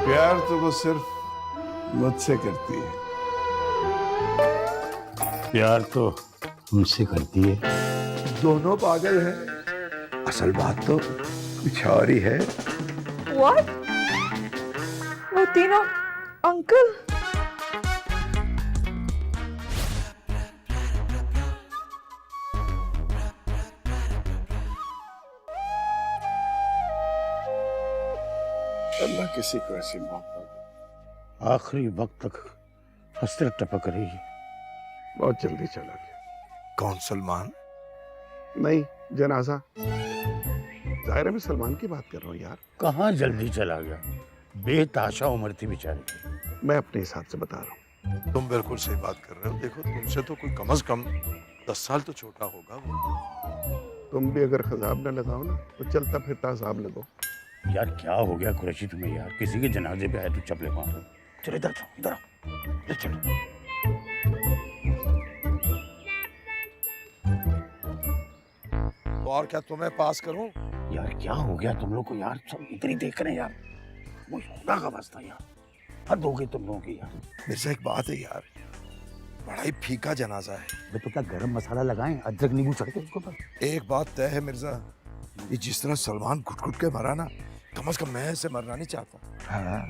प्यार तो वो सिर्फ मुझसे करती है। प्यार तो हमसे करती है। दोनों पागल हैं। असल बात तो कुछ और ही है। What? वो तीनों अंकल। अल्लाह किसी को ऐसी मोहब्बत आखिरी वक्त तक हंसते टपक रही है। बहुत जल्दी चला गया। कौन सलमान? नहीं, जनाजा। जाहिर है मैं सलमान की बात कर रहा हूँ यार। कहाँ जल्दी चला गया, बेताशा उम्र थी बेचारी की। मैं अपने हिसाब से बता रहा हूँ। तुम बिल्कुल सही बात कर रहे हो। देखो तुमसे तो कोई कम से कम 10 साल तो छोटा होगा वो। तुम भी अगर खजाब न लगाओ ना तो चलता फिरता अजाब लगो। यार क्या हो गया कुरैशी तुम्हें यार, किसी के जनाजे पे आए तो चपले मारो। चलो इधर आओ, इधर आओ, इधर चलो। तो और क्या तुम्हें पास करूं? यार क्या हो गया तुम लोग को यार, सब इधर ही देख रहे हैं यार। वो खुदा का वास्ता यार, हद हो गई तुम लोगों की यार। मेरे से एक बात है यार, बड़ा ही फीका जनाजा है। वे तो क्या गरम मसाला लगाएं, अदरक नींबू छड़के उसके ऊपर। एक बात तय है मिर्जा, ये जिस तरह सलमान घुट घुट के मरा ना, कम से कम मैं ऐसे मरना नहीं चाहता। हाँ,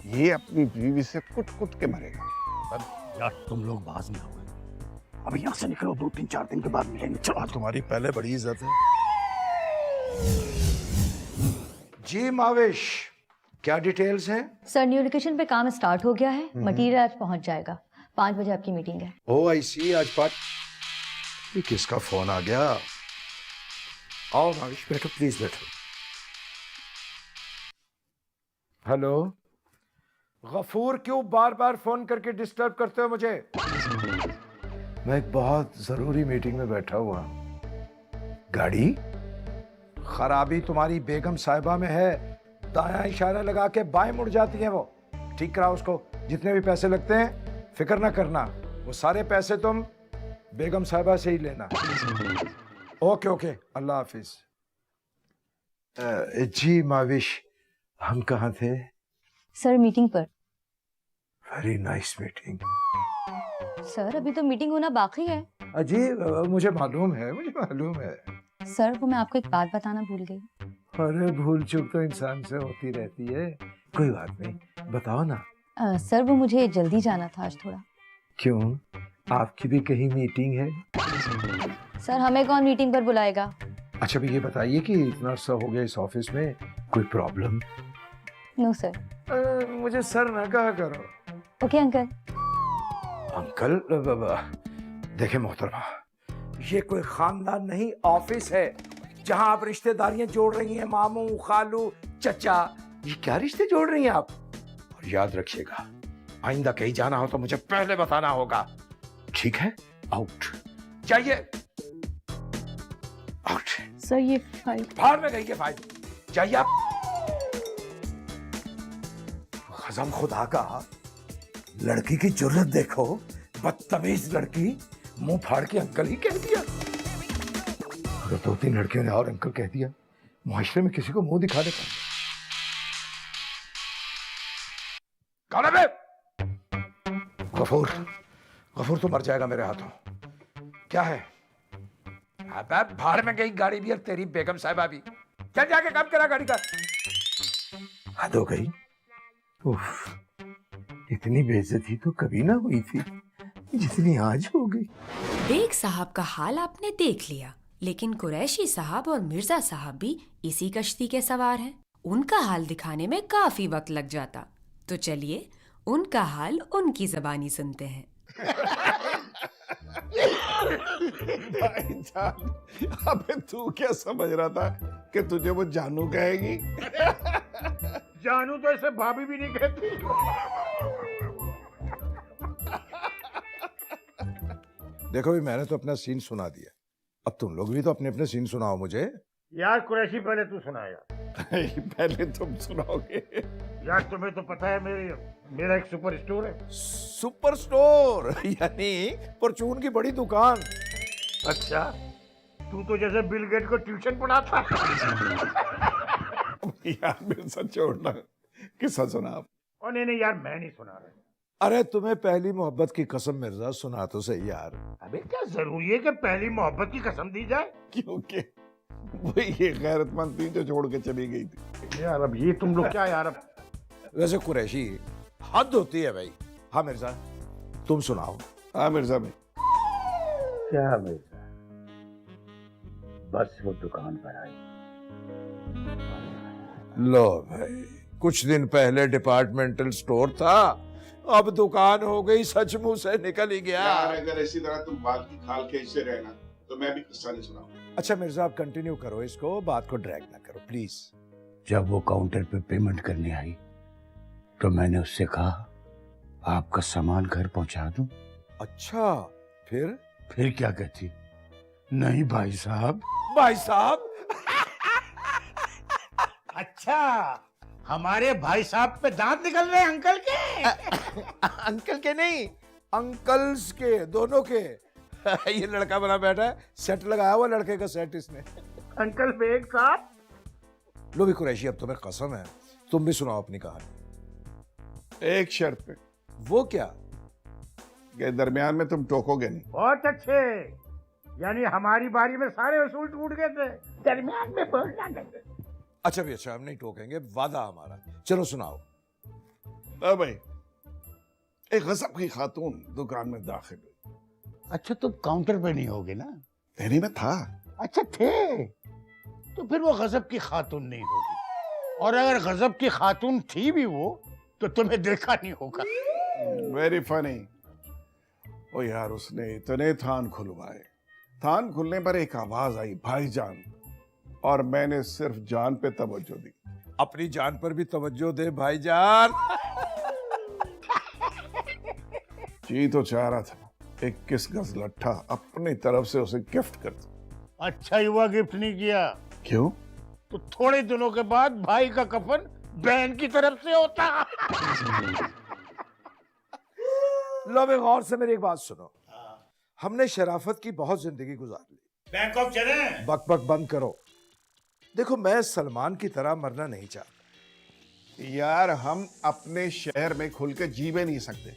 ये अपनी बीवी से कुट कुट के मरेगा। यार तुम लोग बाज में हो गए, अब यहाँ से निकलो, 2-3-4 दिन के बाद मिलेंगे। चलो तुम्हारी पहले बड़ी इज्जत है। जी माविश, क्या डिटेल्स हैं? सर न्यू लोकेशन पे काम स्टार्ट हो गया है, मटेरियल आज पहुंच जाएगा। 5 बजे आपकी मीटिंग है। ओ आई सी, आज 5। ये किसका फोन आ गया? आओ माविश, बैठो प्लीज बैठो। हेलो, गफूर क्यों बार बार फोन करके डिस्टर्ब करते हो मुझे? मैं एक बहुत जरूरी मीटिंग में बैठा हुआ। गाड़ी खराबी तुम्हारी बेगम साहिबा में है, दायां इशारा लगा के बाएं मुड़ जाती है वो। ठीक करा उसको, जितने भी पैसे लगते हैं फिक्र ना करना, वो सारे पैसे तुम बेगम साहिबा से ही लेना। ओके ओके, अल्लाह हाफिज। जी माविश, हम कहाँ थे? सर मीटिंग पर। Very nice meeting. सर अभी तो मीटिंग होना बाकी है। अजी मुझे मालूम है, मुझे मालूम है। सर वो मैं आपको एक बात बताना भूल गई। अरे भूल चूक तो इंसान से होती रहती है, कोई बात नहीं, बताओ ना। सर वो मुझे जल्दी जाना था आज थोड़ा। क्यों, आपकी भी कहीं मीटिंग है? सर हमें कौन मीटिंग पर बुलाएगा? अच्छा भी ये बताइए कि इतना सा हो गया इस ऑफिस में, कोई प्रॉब्लम? No sir. मुझे सर ना कहा करो। Okay uncle. अंकल देखे मोहतरमा, ये कोई खानदान नहीं, ऑफिस है जहां आप रिश्तेदारियां जोड़ रही हैं। मामू, खालू, चचा, ये क्या रिश्ते जोड़ रही हैं आप? और याद रखिएगा, आइंदा कहीं जाना हो तो मुझे पहले बताना होगा, ठीक है? आउट जाइए, आउट। सर ये फाइल। बाहर में गई है फाइल, जाइए आप। खसम खुदा का, लड़की की जुर्रत देखो, बदतमीज लड़की, मुंह फाड़ के अंकल ही कह दिया। अगर 2-3 लड़कियों ने और अंकल कह दिया, मुआशरे में किसी को मुंह दिखा देता। कौन है बे? गफूर, गफूर तो मर जाएगा मेरे हाथों। क्या है? अबे बाहर में गई गाड़ी भी और तेरी बेगम साहिबा भी। चल जाके काम करा गाड़ी का। हद हो गई। उफ, इतनी बेइज्जती तो कभी ना हुई थी जितनी आज हो गई। बेग साहब का हाल आपने देख लिया, लेकिन कुरैशी साहब और मिर्जा साहब भी इसी कश्ती के सवार हैं। उनका हाल दिखाने में काफी वक्त लग जाता, तो चलिए उनका हाल उनकी जबानी सुनते हैं। भाईजान, अबे तू क्या समझ रहा था कि तुझे वो जानू कहेगी? जानू तो ऐसे भाभी भी नहीं कहती। देखो भी, मैंने तो अपना सीन सुना दिया, अब तुम लोग भी तो अपने अपने सीन सुनाओ मुझे। यार कुरैशी पहले तू सुना यार। पहले तुम सुनाओगे। यार तुम्हें तो पता है मेरा एक सुपर स्टोर है। सुपर स्टोर यानी परचून की बड़ी दुकान। अच्छा, तू तो जैसे बिल गेट को ट्यूशन पढ़ाता। यार मेरे साथ छोड़ना, किस्सा सुना आप। और नहीं यार, मैं नहीं सुना रहा। अरे तुम्हें पहली मोहब्बत की कसम मिर्जा सुना तो सही यार। अबे क्या जरूरी है कि पहली मोहब्बत की कसम दी जाए? क्योंकि वही ये गैरतमंद थी जो छोड़ के चली गई थी। यार अब ये तुम लोग क्या यार, अब वैसे कुरैशी हद होती है भाई। हाँ मिर्जा तुम सुनाओ। हाँ मिर्जा भाई। क्या मिर्जा, बस वो दुकान पर आई। लो भाई, कुछ दिन पहले डिपार्टमेंटल स्टोर था, अब दुकान हो गई, सच मुंह से निकल ही गया। यार अगर इसी तरह तुम बाल की खाल के इससे रहना तो मैं भी किस्सा नहीं सुनाऊंगा। अच्छा मिर्जा आप कंटिन्यू करो इसको, बात को ड्रैग ना करो प्लीज। जब वो काउंटर पे पेमेंट करने आई तो मैंने उससे कहा आपका सामान घर पहुंचा दूं? अच्छा फिर क्या कहती, नहीं भाई साहब। भाई साहब अच्छा, हमारे भाई साहब पे दांत निकल रहे हैं अंकल के? अंकल के नहीं, अंकल्स के, दोनों के। ये लड़का बना बैठा है, सेट लगाया हुआ लड़के का सेट इसने। अंकल बेग साहब। लो भी कुरैशी, अब तुम्हें कसम है, तुम भी सुनाओ अपनी कहानी। एक शर्त पे वो क्या? कि दरमियान में तुम टोकोगे नहीं। बहुत अच्छे, यानी हमारी बारी में सारे उसूल टूट गए थे, दरमियान में बोलना नहीं। अच्छा भी अच्छा, हम नहीं टोकेंगे, वादा हमारा। चलो सुनाओ। भाई, एक गजब की खातून दुकान में दाखिल हुई। अच्छा तुम काउंटर पे नहीं होगे ना? नहीं मैं था। अच्छा थे, तो फिर वो गजब की खातून नहीं होगी, और अगर गजब की खातून थी भी वो, तो तुम्हें देखा नहीं होगा। Very funny. ओ यार उसने इतने थान खुलवाए, थान खुलने पर एक आवाज आई, भाईजान, और मैंने सिर्फ जान पे तवज्जो दी। अपनी जान पर भी तवज्जो दे भाईजान। जी तो चाह रहा था 21 गज लट्ठा अपनी तरफ से उसे गिफ्ट कर दूं। अच्छा हुआ गिफ्ट नहीं किया। क्यों? तो थोड़े दिनों के बाद भाई का कफन बहन की तरफ से होता। लो बे गौर से मेरी एक बात सुनो, हमने शराफत की बहुत जिंदगी गुजार ली। बैंकॉक चले? बक बक बंद करो। देखो मैं सलमान की तरह मरना नहीं चाहता। यार हम अपने शहर में खुल के जी भी नहीं सकते।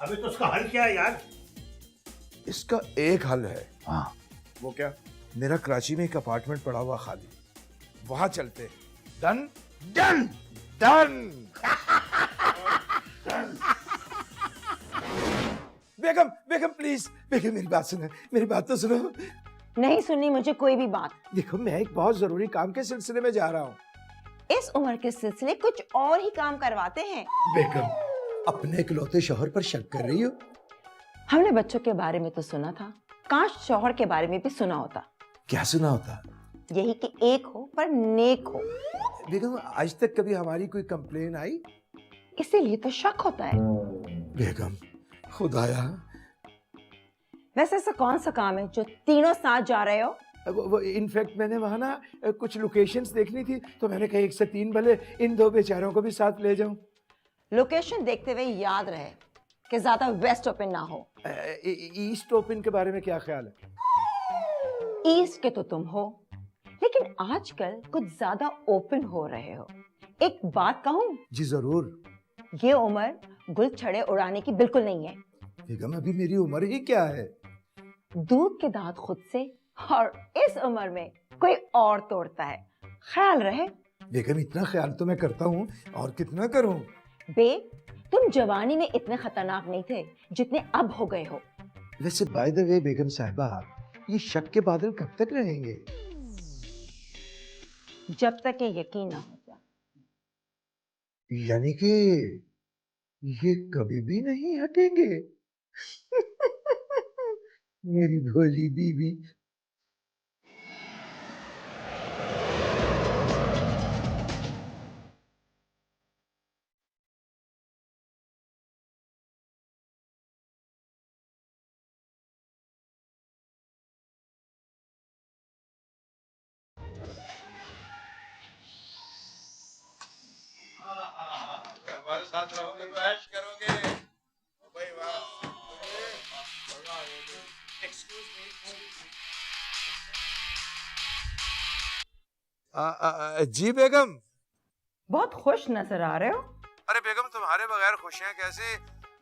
अभी तो उसका हल क्या है यार? इसका एक हल है। हाँ, वो क्या? मेरा कराची में एक अपार्टमेंट पड़ा हुआ खाली, वहां चलते हैं। Done done. डन। बेगम बेगम प्लीज, बेगम मेरी बात सुनो, मेरी बात तो सुनो। नहीं सुननी मुझे कोई भी बात। देखो मैं एक बहुत जरूरी काम के सिलसिले में जा रहा हूँ। इस उम्र के सिलसिले कुछ और ही काम करवाते हैं। बेगम अपने इकलौते शौहर पर शक कर रही हो? हमने बच्चों के बारे में तो सुना था, काश शौहर के बारे में भी सुना होता। क्या सुना होता? यही कि एक हो पर नेक हो। बेगम आज तक कभी हमारी कोई कंप्लेन आई? इसीलिए तो शक होता है। बेगम खुदाया, वैसे ऐसा कौन सा काम है जो तीनों साथ जा रहे हो? वो इनफैक्ट मैंने वहां ना कुछ लोकेशंस देखनी थी, तो मैंने कहा 1 से 3 भले इन 2 बेचारों को भी साथ ले जाऊं। लोकेशन देखते हुए याद रहे कि ज्यादा वेस्ट ओपन ना हो। ईस्ट ओपन के बारे में क्या ख्याल है? ईस्ट के तो तुम हो, लेकिन आजकल कुछ ज्यादा ओपन हो रहे हो। एक बात कहूं? जी जरूर। ये उम्र गुल छड़े उड़ाने की बिल्कुल नहीं है। बेगम अभी मेरी उम्र ही क्या है? दूध के दांत खुद से, और इस उम्र में कोई और तोड़ता है। ख्याल रहे। बेगम इतना ख्याल तो मैं करता हूँ, और कितना करूँ? बे, तुम जवानी में इतने खतरनाक नहीं थे जितने अब हो गए हो। वैसे बाय द वे बेगम साहिबा, ये शक के बादल कब तक रहेंगे? जब तक ये यकीन ना हो जाए। यानी कि ये कभी भी नहीं हटेंगे। मेरी भोली बीवी। हमारे साथ रहोगे तो ऐश करोगे। भाई वाह। जी बेगम। बहुत खुश नजर आ रहे हो। अरे बेगम, तुम्हारे बगैर खुशियां कैसे?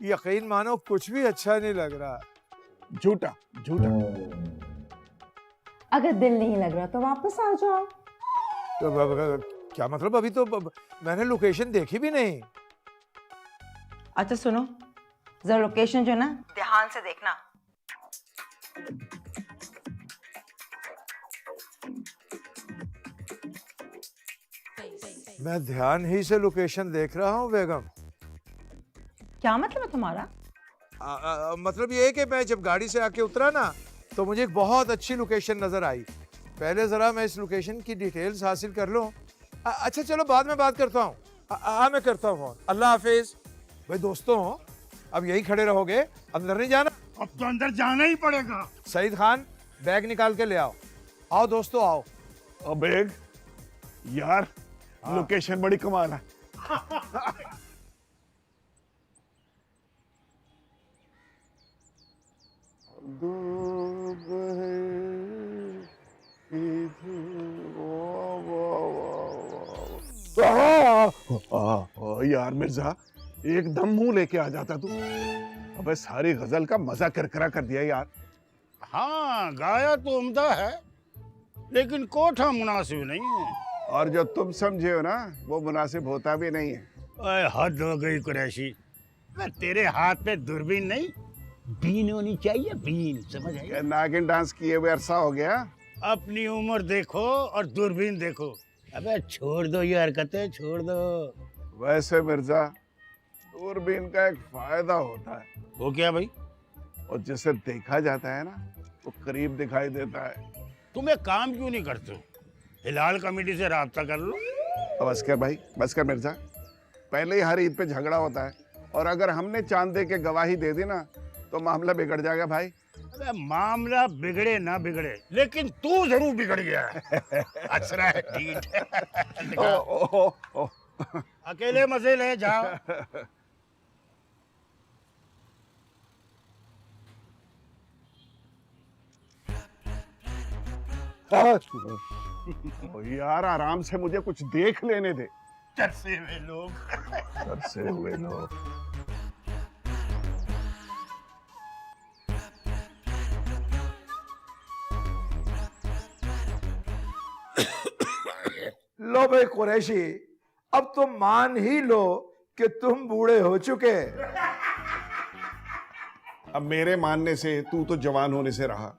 यकीन मानो कुछ भी अच्छा नहीं लग रहा। झूठा झूठा। अगर दिल नहीं लग रहा तो वापस आ जाओ। तो क्या मतलब? अभी तो मैंने लोकेशन देखी भी नहीं। अच्छा सुनो, जरा लोकेशन जो ना ध्यान से देखना। मैं ध्यान ही से लोकेशन देख रहा हूँ बेगम। क्या मतलब है तुम्हारा? मतलब ये है कि मैं जब गाड़ी से आके उतरा ना, तो मुझे एक बहुत अच्छी लोकेशन नजर आई। पहले जरा मैं इस लोकेशन की डिटेल्स हासिल कर लूं। अच्छा चलो, बाद में बात करता हूँ। मैं करता हूँ फोन। अल्लाह हाफिज। भाई दोस्तों, अब यही खड़े रहोगे, अंदर नहीं जाना? अब तो अंदर जाना ही पड़ेगा। सईद खान, बैग निकाल के ले आओ। आओ दोस्तों आओ। अबे यार, लोकेशन बड़ी कमाल है। यार मिर्जा, एकदम मुंह लेके आ जाता तू। अबे सारी गजल का मजा करकरा कर दिया यार। हाँ, गाया तो उम्दा है, लेकिन कोठा मुनासिब नहीं है। और जो तुम समझे हो ना, वो मुनासिब होता भी नहीं है। ओए हद हो गई कुरैशी। मैं तेरे हाथ में दूरबीन नहीं, बीन होनी चाहिए, बीन। समझ आई? क्या नागिन डांस किए हुए अरसा हो गया? अपनी उम्र देखो और दूरबीन देखो। अबे छोड़ दो ये हरकतें, छोड़ दो। वैसे मिर्जा, दूरबीन का एक फायदा होता है। वो क्या भाई? और जिसे देखा जाता है ना, वो करीब दिखाई देता है। तुम एक काम क्यों नहीं करते हो? हिलाल कमेटी से राब्ता कर लो। अब बस कर भाई, बस कर मिर्जा। पहले ही हर ईद पे झगड़ा होता है, और अगर हमने चांद दे के गवाही दे दी ना, तो मामला बिगड़ जाएगा भाई। अबे मामला बिगड़े ना बिगड़े, लेकिन तू जरूर बिगड़ गया है। असरा है ठीक। ओ, ओ, ओ, ओ। अकेले मजे ले जाओ। ओ यार, आराम से मुझे कुछ देख लेने दे। तरसे हुए लोग। तरसे हुए लोग। लो भाई कुरैशी, अब तुम मान ही लो कि तुम बूढ़े हो चुके। अब मेरे मानने से तू तो जवान होने से रहा।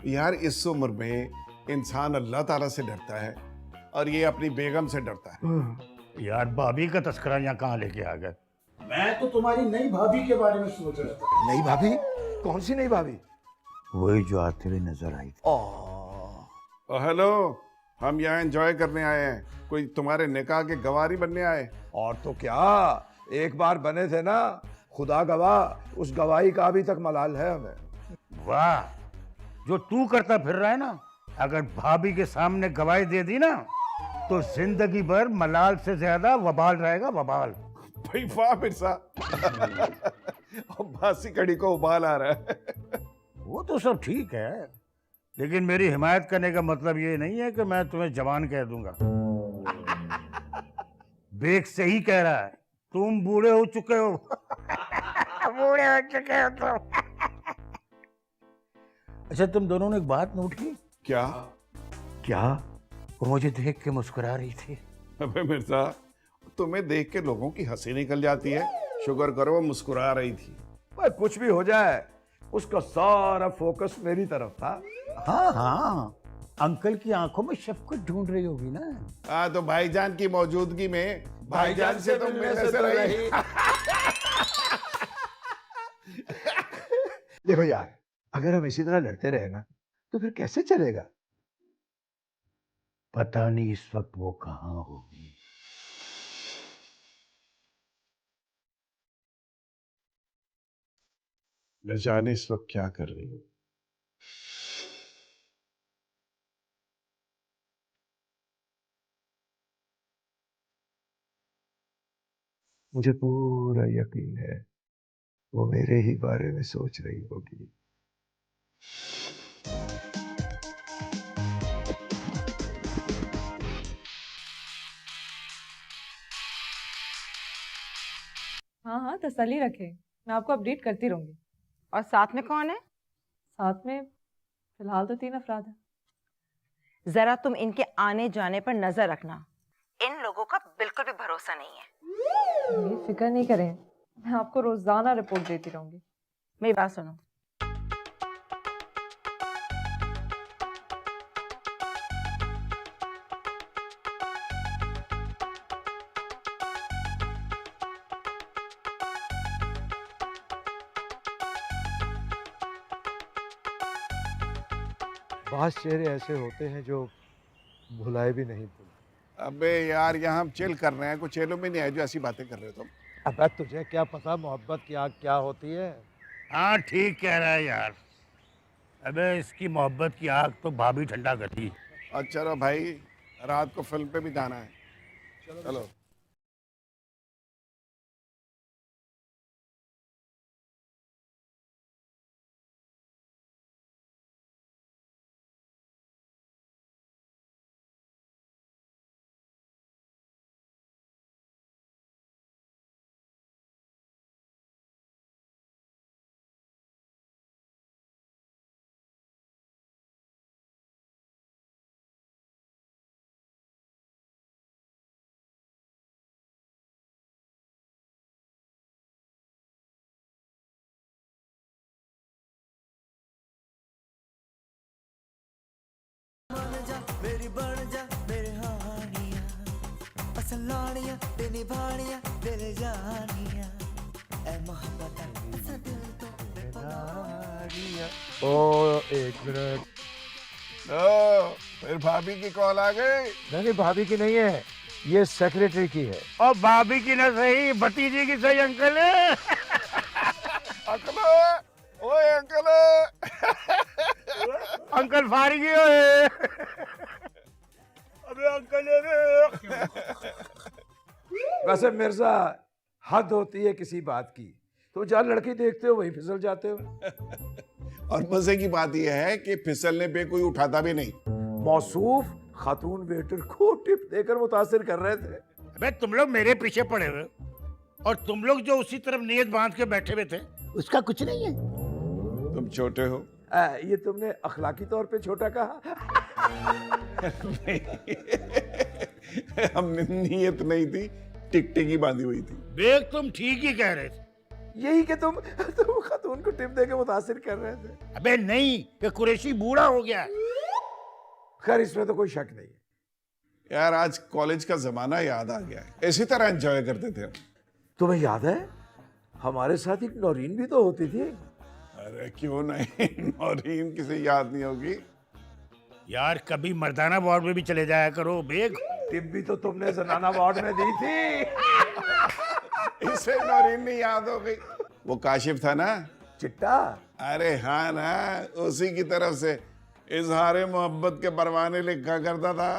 यार इस उम्र में इंसान अल्लाह ताला से डरता है, और ये अपनी बेगम से डरता है। यार भाभी का तस्करा यहाँ कहाँ लेके आ गए? मैं तो तुम्हारी नई भाभी के बारे में सोच रहा था। नई भाभी? कौन सी नई भाभी? वही जो आते हुए नजर आई थी। हेलो, हम यहाँ एंजॉय करने आए हैं, कोई तुम्हारे निकाह के गवारी बनने आए? और तो क्या, एक बार बने थे ना, खुदा गवाह, उस गवाही का अभी तक मलाल है हमें। वाह, जो तू करता फिर रहा है ना, अगर भाभी के सामने गवाही दे दी ना, तो जिंदगी भर मलाल से ज्यादा वबाल रहेगा, वबाल। भाई वाह मिर्जा। बासी कड़ी को उबाल आ रहा है। वो तो सब ठीक है, लेकिन मेरी हिमायत करने का मतलब ये नहीं है कि मैं तुम्हें जवान कह दूंगा। बेग सही कह रहा है, तुम बूढ़े हो चुके हो। बूढ़े हो चुके हो तुम। अच्छा, तुम दोनों ने एक बात नोट की? क्या? क्या? वो मुझे देख के मुस्कुरा रही थी। अबे मिर्जा, तुम्हें देख के लोगों की हंसी निकल जाती है। शुक्र करो वो मुस्कुरा रही थी। भाई कुछ भी हो जाए, उसका सारा फोकस मेरी तरफ था। हाँ हाँ, अंकल की आंखों में शफकत ढूंढ रही होगी ना। हाँ, तो भाईजान की मौजूदगी में भाईजान से तो मिलने से रही। देखो यार, अगर हम इसी तरह लड़ते रहे ना, तो फिर कैसे चलेगा? पता नहीं इस वक्त वो कहाँ होगी। न जाने इस वक्त क्या कर रही हो। मुझे पूरा यकीन है वो मेरे ही बारे में सोच रही होगी। हाँ हाँ, तसल्ली रखें, मैं आपको अपडेट करती रहूंगी। और साथ में कौन है? साथ में फिलहाल तो 3 अफराद हैं। जरा तुम इनके आने जाने पर नजर रखना, इन लोगों का बिल्कुल भी भरोसा नहीं है। ये फिक्र नहीं करें, मैं आपको रोजाना रिपोर्ट देती रहूंगी। मेरी बात सुनो, बास चेहरे ऐसे होते हैं जो भुलाए भी नहीं भूलते। अबे यार, यहाँ हम चिल कर रहे हैं, कुछ चेलों में नहीं आए जो ऐसी बातें कर रहे हो तुम। अबे तुझे क्या पता मोहब्बत की आग क्या होती है? हाँ ठीक कह रहा है यार। अबे इसकी मोहब्बत की आग तो भाभी ठंडा करती। और चलो भाई, रात को फिल्म पे भी जाना है। चलो। मेरी बन जा मेरे हानिया असलानिया ते निभानिया दिल जानिया ए मोहब्बत असा दिल तो बेपनारिया। ओ एक मिनट। फिर भाभी की कॉल आ गई। नहीं भाभी की नहीं है, ये सेक्रेटरी की है। और भाभी की न सही, भतीजी की सही अंकल। अंकल, ओए अंकल। अंकल फारिगी है। अबे अंकल वैसे मिर्जा, हद होती है किसी बात की, तो जहाँ लड़की देखते हो वही फिसल जाते हो। और मजे की बात यह है कि फिसलने पे कोई उठाता भी नहीं। मौसूफ खातून वेटर को टिप देकर मुतासिर कर रहे थे। अबे तुम लोग मेरे पीछे पड़े हुए और तुम लोग जो उसी तरफ नीयत बांध के बैठे हुए थे, उसका कुछ नहीं है। तुम छोटे हो। ये तुमने अखलाकी तौर पे छोटा कहा। हमने नीयत नहीं थी, टिकटिकी बांधी हुई थी। बेग तुम ठीक ही कह रहे थे। यही कि तुम खातून को टिप देकर मुतासिर कर रहे थे। अबे नहीं, ये कुरैशी बूढ़ा हो गया है। खैर इसमें तो कोई शक नहीं है। यार आज कॉलेज का जमाना याद आ गया है। इसी तरह एंजॉय करते थे हम। तुम्हें याद है हमारे साथ एक नौरीन भी तो होती थी। अरे क्यों नहीं, नौरीन किसे याद नहीं होगी। यार कभी मर्दाना वार्ड में भी चले जाया करो बेग। टिप भी तो तुमने जनाना वार्ड में दी थी। इसे नौरीन नहीं याद हो गई। वो काशिफ था ना, चिट्टा। अरे हाँ ना, उसी की तरफ से इजहार मोहब्बत के परवाने लिखा करता था।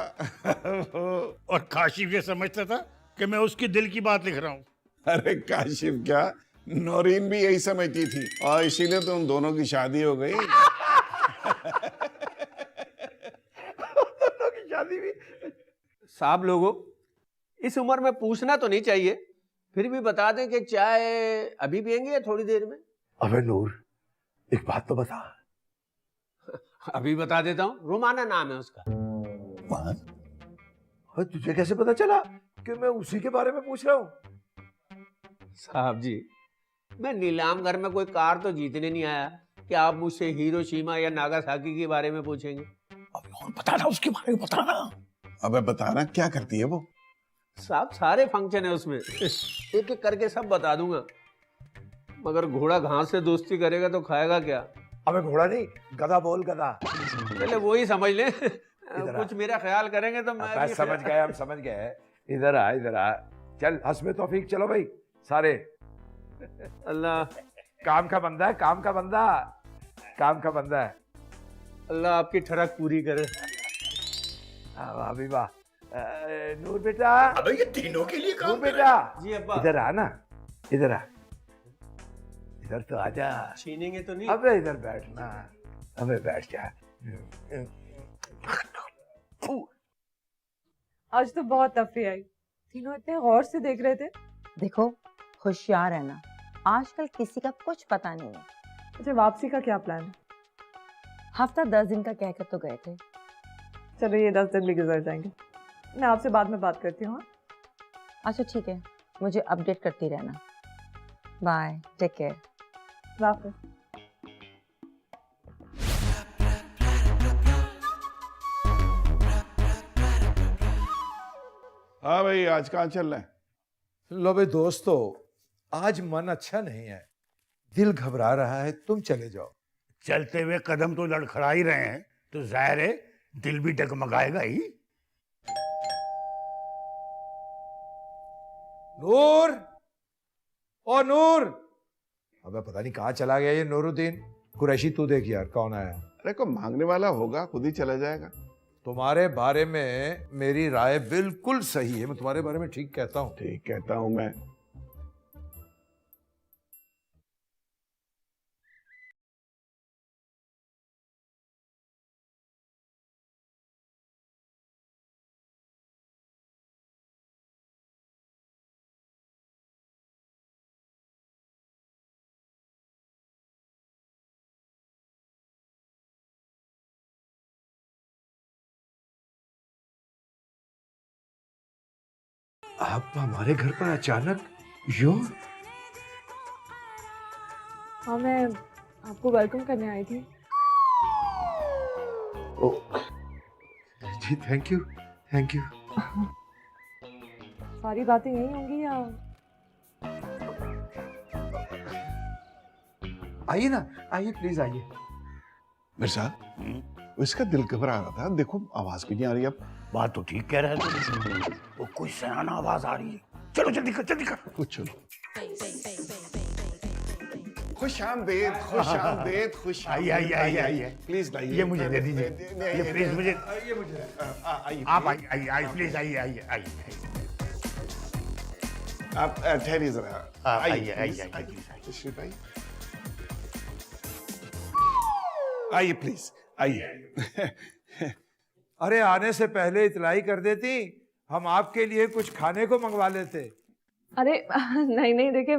और काशिफ ये समझता था कि मैं उसकी दिल की बात लिख रहा हूँ। अरे काशिफ क्या, नौरीन भी यही समझती थी और इसीलिए तो उन दोनों की शादी हो गई। दोनों की शादी भी। साहब लोगों, इस उम्र में पूछना तो नहीं चाहिए, फिर भी बता दें कि चाय अभी पियेंगे या थोड़ी देर में? अबे नूर, एक बात तो बता। अभी बता देता हूँ, रोमाना नाम है उसका। तुझे कैसे पता चला कि मैं उसी के बारे में पूछ रहा हूँ? साहब जी, मैं नीलाम घर में कोई कार तो जीतने नहीं आया कि आप मुझसे हिरोशिमा या नागासाकी के बारे में पूछेंगे। अब बताना, उसके बारे में बताना। अबे बताना, क्या करती है वो? साहब सारे फंक्शन है उसमें, एक एक करके सब बता दूंगा। मगर घोड़ा घास से दोस्ती करेगा तो खाएगा क्या? अबे घोड़ा नहीं, गधा बोल, गधा। पहले वो ही समझ ले। कुछ मेरा ख्याल करेंगे तो मैं भी समझ गए, हम समझ गए। इधर आ, इधर आ। चल हस्मे तौफीक, चलो भाई सारे। अल्लाह काम का बंदा है, काम का बंदा, काम का बंदा है। अल्लाह आपकी ठरक पूरी करे। वाह भी वाह। नूर बेटा, अबे ये तीनों के लिए नूर बेटा, जी अब्बा। इधर आ ना, इधर आ, इधर तो आजा। छीनेंगे तो नहीं? अबे इधर बैठना, अबे बैठ जा। आज तो बहुत तफरी आई, तीनों इतने गौर से देख रहे थे। देखो, होशियार रहना, आजकल किसी का कुछ पता नहीं है। अच्छा, वापसी का क्या प्लान है? हफ्ता 10 दिन का कहकर तो गए थे। चलो, ये 10 दिन भी गुजर जाएंगे। मैं आपसे बाद में बात करती हूँ। हाँ? अच्छा ठीक है, मुझे अपडेट करती रहना। Bye, take care. अल्लाह हाफ़िज़। हाँ भाई, आज कहाँ चल रहे हैं? लो भाई दोस्तों, आज मन अच्छा नहीं है, दिल घबरा रहा है, तुम चले जाओ। चलते हुए कदम तो लड़खड़ा ही रहे हैं, तो जाहिर है दिल भी डगमगाएगा ही। नूर, ओ नूर। अबे पता नहीं कहाँ चला गया ये नूरुद्दीन। कुरैशी तू देख यार कौन आया। अरे को मांगने वाला होगा, खुद ही चला जाएगा। तुम्हारे बारे में मेरी राय बिल्कुल सही है, मैं तुम्हारे बारे में ठीक कहता हूँ। ठीक कहता हूँ मैं। आप हमारे घर पर अचानक यूं? हाँ, मैं आपको वेलकम करने आई थी। ओ, जी थैंक यू, थैंक यू। सारी बातें यही होंगी या? आइए ना, आइए प्लीज आइए। मिर्जा, इसका दिल घबरा रहा था, देखो आवाज भी नहीं आ रही अब। बात तो ठीक कह रहे थे, वो कोई सयाना आवाज आ रही है। चलो जल्दी कर, जल्दी कर। कुछ चलो। खुश आमदेद, खुश आमदेद, खुश आइए, आइए, आइए, आइए। प्लीज लाइए। ये मुझे दे दीजिए, ये प्लीज मुझे। आइए मुझे। आप आइए, आइए, आइए, प्लीज आइए, आइए, आइए। आप ठहरिए जरा। आइए, आइए, आइए। तशरीफ भाई, आइए प्लीज, आइए। अरे आने से पहले इतलाई कर देती, हम आपके लिए कुछ खाने को मंगवा लेते। अरे नहीं नहीं, देखिए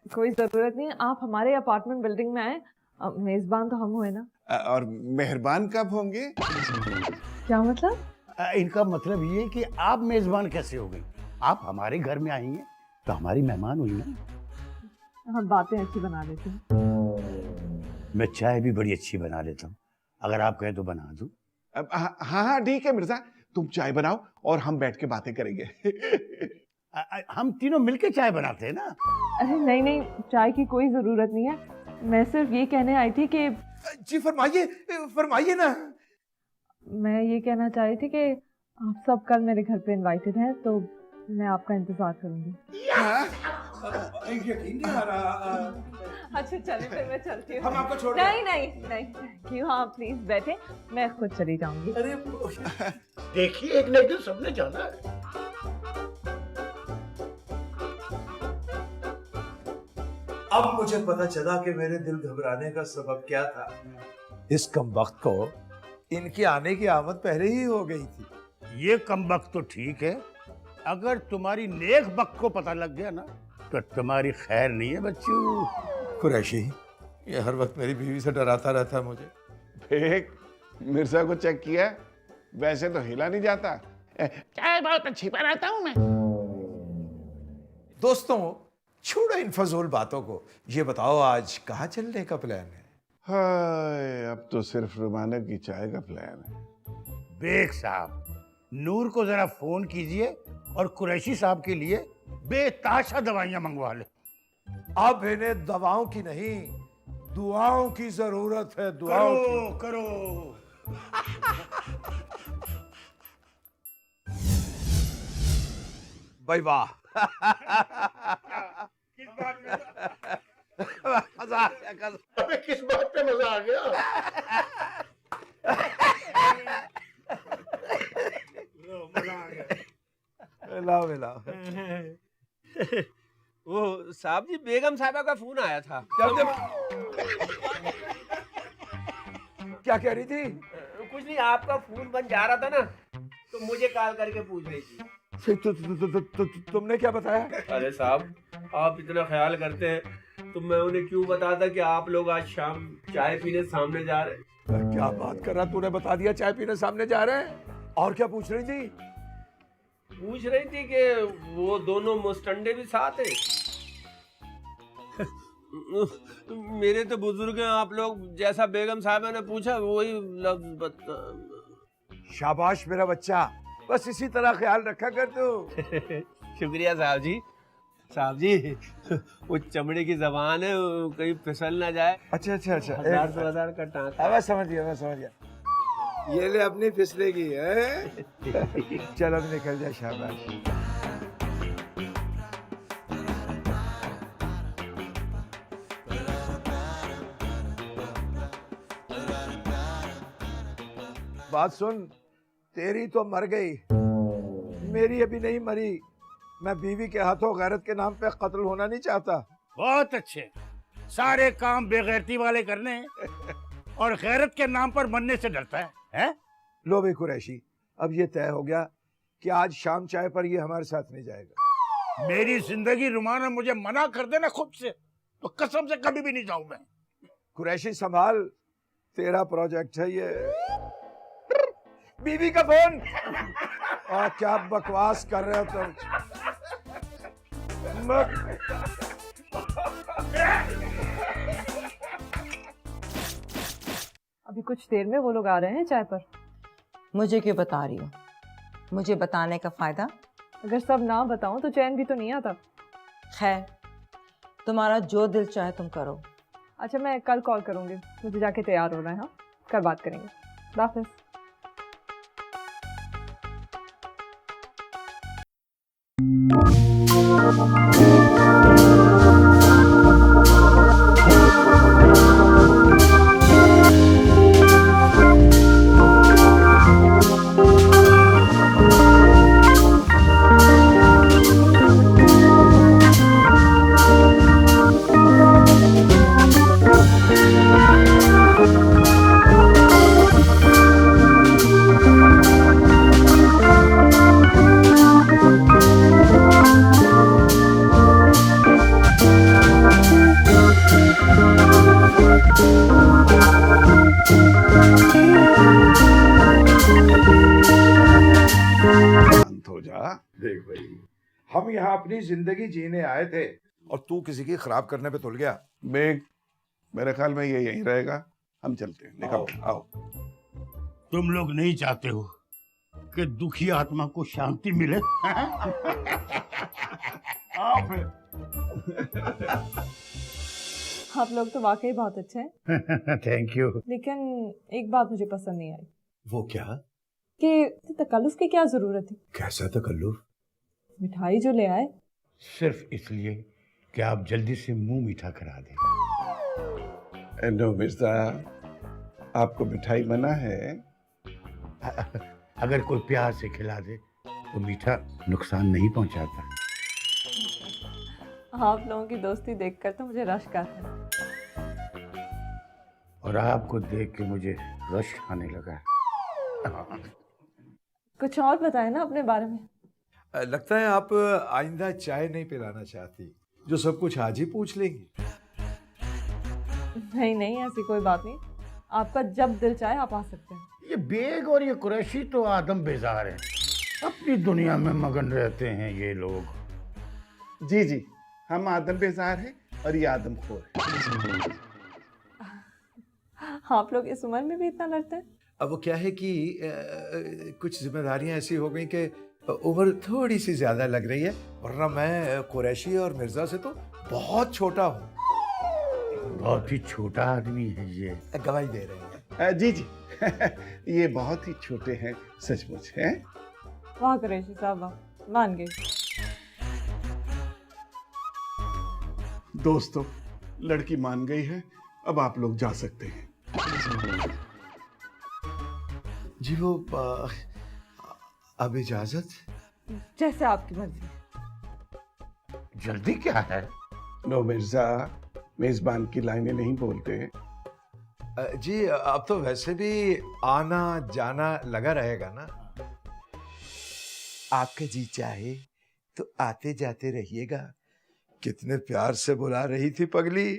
कोई जरूरत नहीं। आप हमारे अपार्टमेंट बिल्डिंग में आए, मेजबान तो हम हुए ना। और मेहरबान कब होंगे? क्या मतलब? इनका मतलब ये है कि आप मेजबान कैसे हो गई? आप हमारे घर में आई हैं तो हमारी मेहमान हुई ना। हम बातें अच्छी बना लेते हैं। मैं चाय भी बड़ी अच्छी बना लेता हूँ, अगर आप कहें तो बना दूं। हाँ हाँ ठीक है मिर्जा, तुम चाय बनाओ और हम बैठ के बातें करेंगे। हम तीनों मिलके चाय बनाते हैं ना। अरे नहीं नहीं, चाय की कोई जरूरत नहीं है। मैं सिर्फ ये कहने आई थी कि जी फरमाइए, फरमाइए ना। मैं ये कहना चाह रही थी कि आप सब कल मेरे घर पे इनवाइटेड हैं, तो मैं आपका इंतजार करूंगी। यकीन नहीं आ रहा। अच्छा चलिए, फिर मैं चलती हूँ। हम आपको छोड़ नहीं नहीं नहीं, क्यों? हाँ प्लीज बैठे, मैं खुद चली जाऊंगी। अरे देखिए, एक लेकिन सबने जाना है। अब मुझे पता चला कि मेरे दिल घबराने का सबब क्या था। इस कमबख्त को इनके आने की आमद पहले ही हो गई थी। ये कमबख्त तो ठीक है, अगर तुम्हारी नेक बख्त को पता लग गया ना तो तुम्हारी खैर नहीं है बच्चू। कुरैशी ये हर वक्त मेरी बीवी से डराता रहता है मुझे। देख, मिर्जा को चेक किया, वैसे तो हिला नहीं जाता। चाय बहुत अच्छी बनाता हूँ मैं। दोस्तों छोड़ो इन फजूल बातों को, ये बताओ आज कहाँ चलने का प्लान है? हाय, अब तो सिर्फ रुमाना की चाय का प्लान है। बेग साहब, नूर को जरा फोन कीजिए और कुरैशी साहब के लिए बेताशा दवाइयां मंगवा ले। अब इन्हें दवाओं की नहीं, दुआओं की जरूरत है। दुआओं की। करो। भाई वाह। किस बात में? मजा आ गया। अबे किस बात पे मजा आ गया? मजा आ गया। लाओ लाओ। वो साहब जी, बेगम साहबा का फोन आया था। क्या कह रही थी? कुछ नहीं, आपका फोन बंद जा रहा था ना, तो मुझे कॉल करके पूछ रही थी। तुमने क्या बताया? अरे साहब, आप इतना ख्याल करते हैं तो मैं उन्हें क्यों बताता कि आप लोग आज शाम चाय पीने सामने जा रहे हैं। क्या बात कर रहा, तूने बता दिया चाय पीने सामने जा रहे हैं? और क्या पूछ रही थी? पूछ रही थी कि वो दोनों मुस्टंडे भी साथ हैं। मेरे तो बुजुर्ग हैं, आप लोग जैसा बेगम साहब ने पूछा वही लफ्ज बता। शाबाश मेरा बच्चा, बस इसी तरह ख्याल रखा कर तू। शुक्रिया साहब जी। साहब जी वो चमड़े की जबान है, वो कहीं फिसल ना जाए। अच्छा अच्छा अच्छा, 1000 का टांका। मैं समझ गया। ये ले अपनी फिसलेगी है। चल अब निकल जा, शाबाश। बात सुन, तेरी तो मर गई, मेरी अभी नहीं मरी। मैं बीवी के हाथों गैरत के नाम पे कत्ल होना नहीं चाहता। बहुत अच्छे, सारे काम बेगैरती वाले करने और गैरत के नाम पर मरने से डरता है? लो भाई कुरैशी, अब ये तय हो गया कि आज शाम चाय पर ये हमारे साथ नहीं जाएगा। मेरी जिंदगी रुमाना मुझे मना कर देना खुद से, तो कसम से कभी भी नहीं जाऊं मैं। कुरैशी संभाल, तेरा प्रोजेक्ट है ये। बीवी का फोन। क्या बकवास कर रहे हो तुम? अभी कुछ देर में वो लोग आ रहे हैं चाय पर। मुझे क्यों बता रही हो? मुझे बताने का फायदा? अगर सब ना बताऊं तो चैन भी तो नहीं आता। खैर, तुम्हारा जो दिल चाहे तुम करो। अच्छा, मैं कल कॉल करूंगी, मुझे जाके तैयार होना है। हाँ, कल बात करेंगे। हाफिज़। देख भाई, हम यहाँ अपनी जिंदगी जीने आए थे और तू किसी की खराब करने पे तुल गया। बेग, मेरे ख्याल में ये यहीं रहेगा, हम चलते हैं। निकल आओ। तुम लोग नहीं चाहते हो कि दुखी आत्मा को शांति मिले? आप लोग तो वाकई बहुत अच्छे हैं। Thank you. लेकिन एक बात मुझे पसंद नहीं आई। वो क्या? कि तकल्लुफ की क्या जरूरत थी? कैसा तकल्लुफ? मिठाई जो ले आए सिर्फ इसलिए कि आप जल्दी से मुंह मीठा करा दें। नो मिर्जा, आपको मिठाई मना है? अगर कोई प्यार से खिला दे तो मीठा नुकसान नहीं पहुंचाता। आप लोगों की दोस्ती देखकर तो मुझे रश्क आता है। और आपको देख के मुझे रश्क आने लगा। कुछ और बताए ना अपने बारे में। लगता है आप आइंदा चाय नहीं पिलाना चाहती, जो सब कुछ आज ही पूछ लेंगी। नहीं नहीं, ऐसी कोई बात नहीं। आपका जब दिल चाहे आप आ सकते हैं। ये बेग और ये कुरैशी तो आदम बेजार हैं, अपनी दुनिया में मगन रहते हैं ये लोग। जी जी, हम आदम बेजार हैं और ये आदम खोर है। आप लोग इस उम्र में भी इतना लड़ते हैं? अब वो क्या है कि कुछ जिम्मेदारियां ऐसी हो गई कि उम्र थोड़ी सी ज्यादा लग रही है, वरना मैं कुरैशी और मिर्जा से तो बहुत छोटा हूँ। बहुत ही छोटा आदमी है ये। गवाही दे रहे हैं। जी जी, ये बहुत ही छोटे हैं सचमुच हैं। वाह कुरैशी साहब, वाह, मान गई। दोस्तों, लड़की मान गई है, अब आप लोग जा सकते हैं। जी वो अब इजाजत? जैसे आपकी मर्जी। जल्दी क्या है? नो मिर्जा, मेजबान की लाइनें नहीं बोलते। जी अब तो वैसे भी आना जाना लगा रहेगा ना। आपका जी चाहे तो आते जाते रहिएगा, कितने प्यार से बुला रही थी पगली।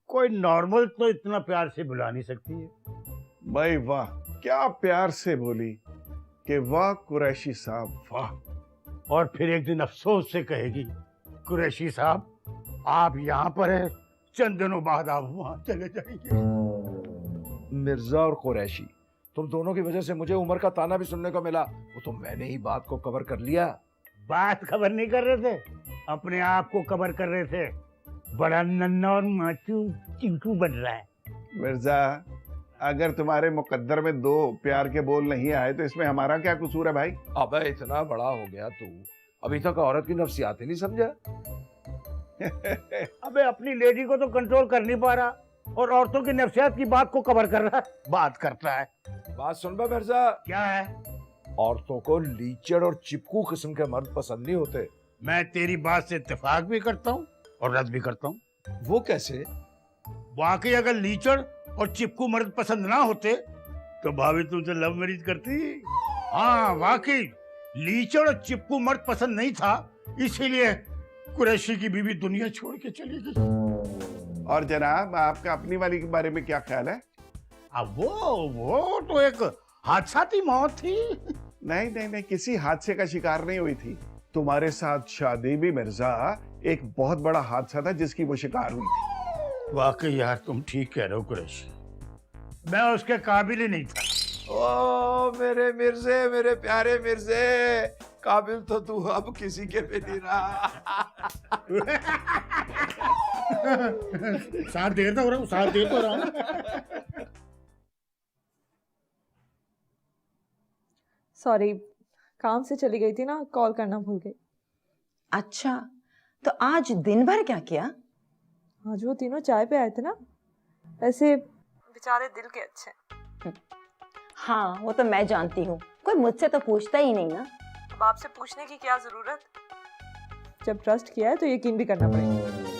कोई नॉर्मल तो इतना प्यार से बुला नहीं सकती है। भाई वाह, क्या प्यार से बोली कि वाह कुरैशी साहब वाह। और फिर एक दिन अफसोस से कहेगी, कुरैशी साहब आप यहाँ पर है, चंद दिनों बाद आप वहां चले जाएंगे। मिर्जा और कुरैशी, तुम दोनों की वजह से मुझे उमर का ताना भी सुनने को मिला। वो तो मैंने ही बात को कवर कर लिया। बात खबर नहीं कर रहे थे, अपने आप को कवर कर रहे थे। बड़ा नन्ना और माचू चिंटू बन रहा है। मिर्जा, अगर तुम्हारे मुकद्दर में 2 प्यार के बोल नहीं आए तो इसमें हमारा क्या कसूर है भाई? अबे इतना बड़ा हो गया तू, अभी तक औरत की नफ्सियात ही नहीं समझा। अबे अपनी लेडी को तो कंट्रोल कर नहीं पा रहा और औरतों की नफ्सियात की बात को कवर कर रहा है। बात करता है। बात सुन बे मिर्जा, क्या है? औरतों को लीचड़ और चिपकू किस्म के मर्द पसंद नहीं होते। मैं तेरी बात से इत्तेफाक भी करता हूँ और रद्द भी करता हूँ। वो कैसे? वाकई अगर लीचड़ और चिपकू मर्द पसंद ना होते तो भाभी तुमसे लव मैरिज करती। हाँ वाकई लीचड़ और चिपकू मर्द पसंद नहीं था, इसीलिए कुरैशी की बीवी दुनिया छोड़ के चली गई। और जनाब, आपका अपनी वाली के बारे में क्या ख्याल है? अब वो तो एक हादसाती मौत थी। नहीं नहीं नहीं, किसी हादसे का शिकार नहीं हुई थी। तुम्हारे साथ शादी भी मिर्जा एक बहुत बड़ा हादसा था जिसकी वो शिकार हुई थी। वाकई यार तुम ठीक कह रहे हो कुरैशी, मैं उसके काबिल ही नहीं था। ओ मेरे मिर्जे, मेरे प्यारे मिर्जे, काबिल तो तू अब किसी के भी नहीं रहा। साथ दे तो रहा हूँ, साथ दे तो रहा हूँ। सॉरी, काम से चली गई थी ना, कॉल करना भूल गई। अच्छा, तो आज दिन भर क्या किया? आज वो तीनों चाय पे आए थे ना, ऐसे बेचारे दिल के अच्छे हैं। हाँ, वो तो मैं जानती हूँ, कोई मुझसे तो पूछता ही नहीं ना। अब आपसे पूछने की क्या जरूरत? जब ट्रस्ट किया है तो यकीन भी करना पड़ेगा।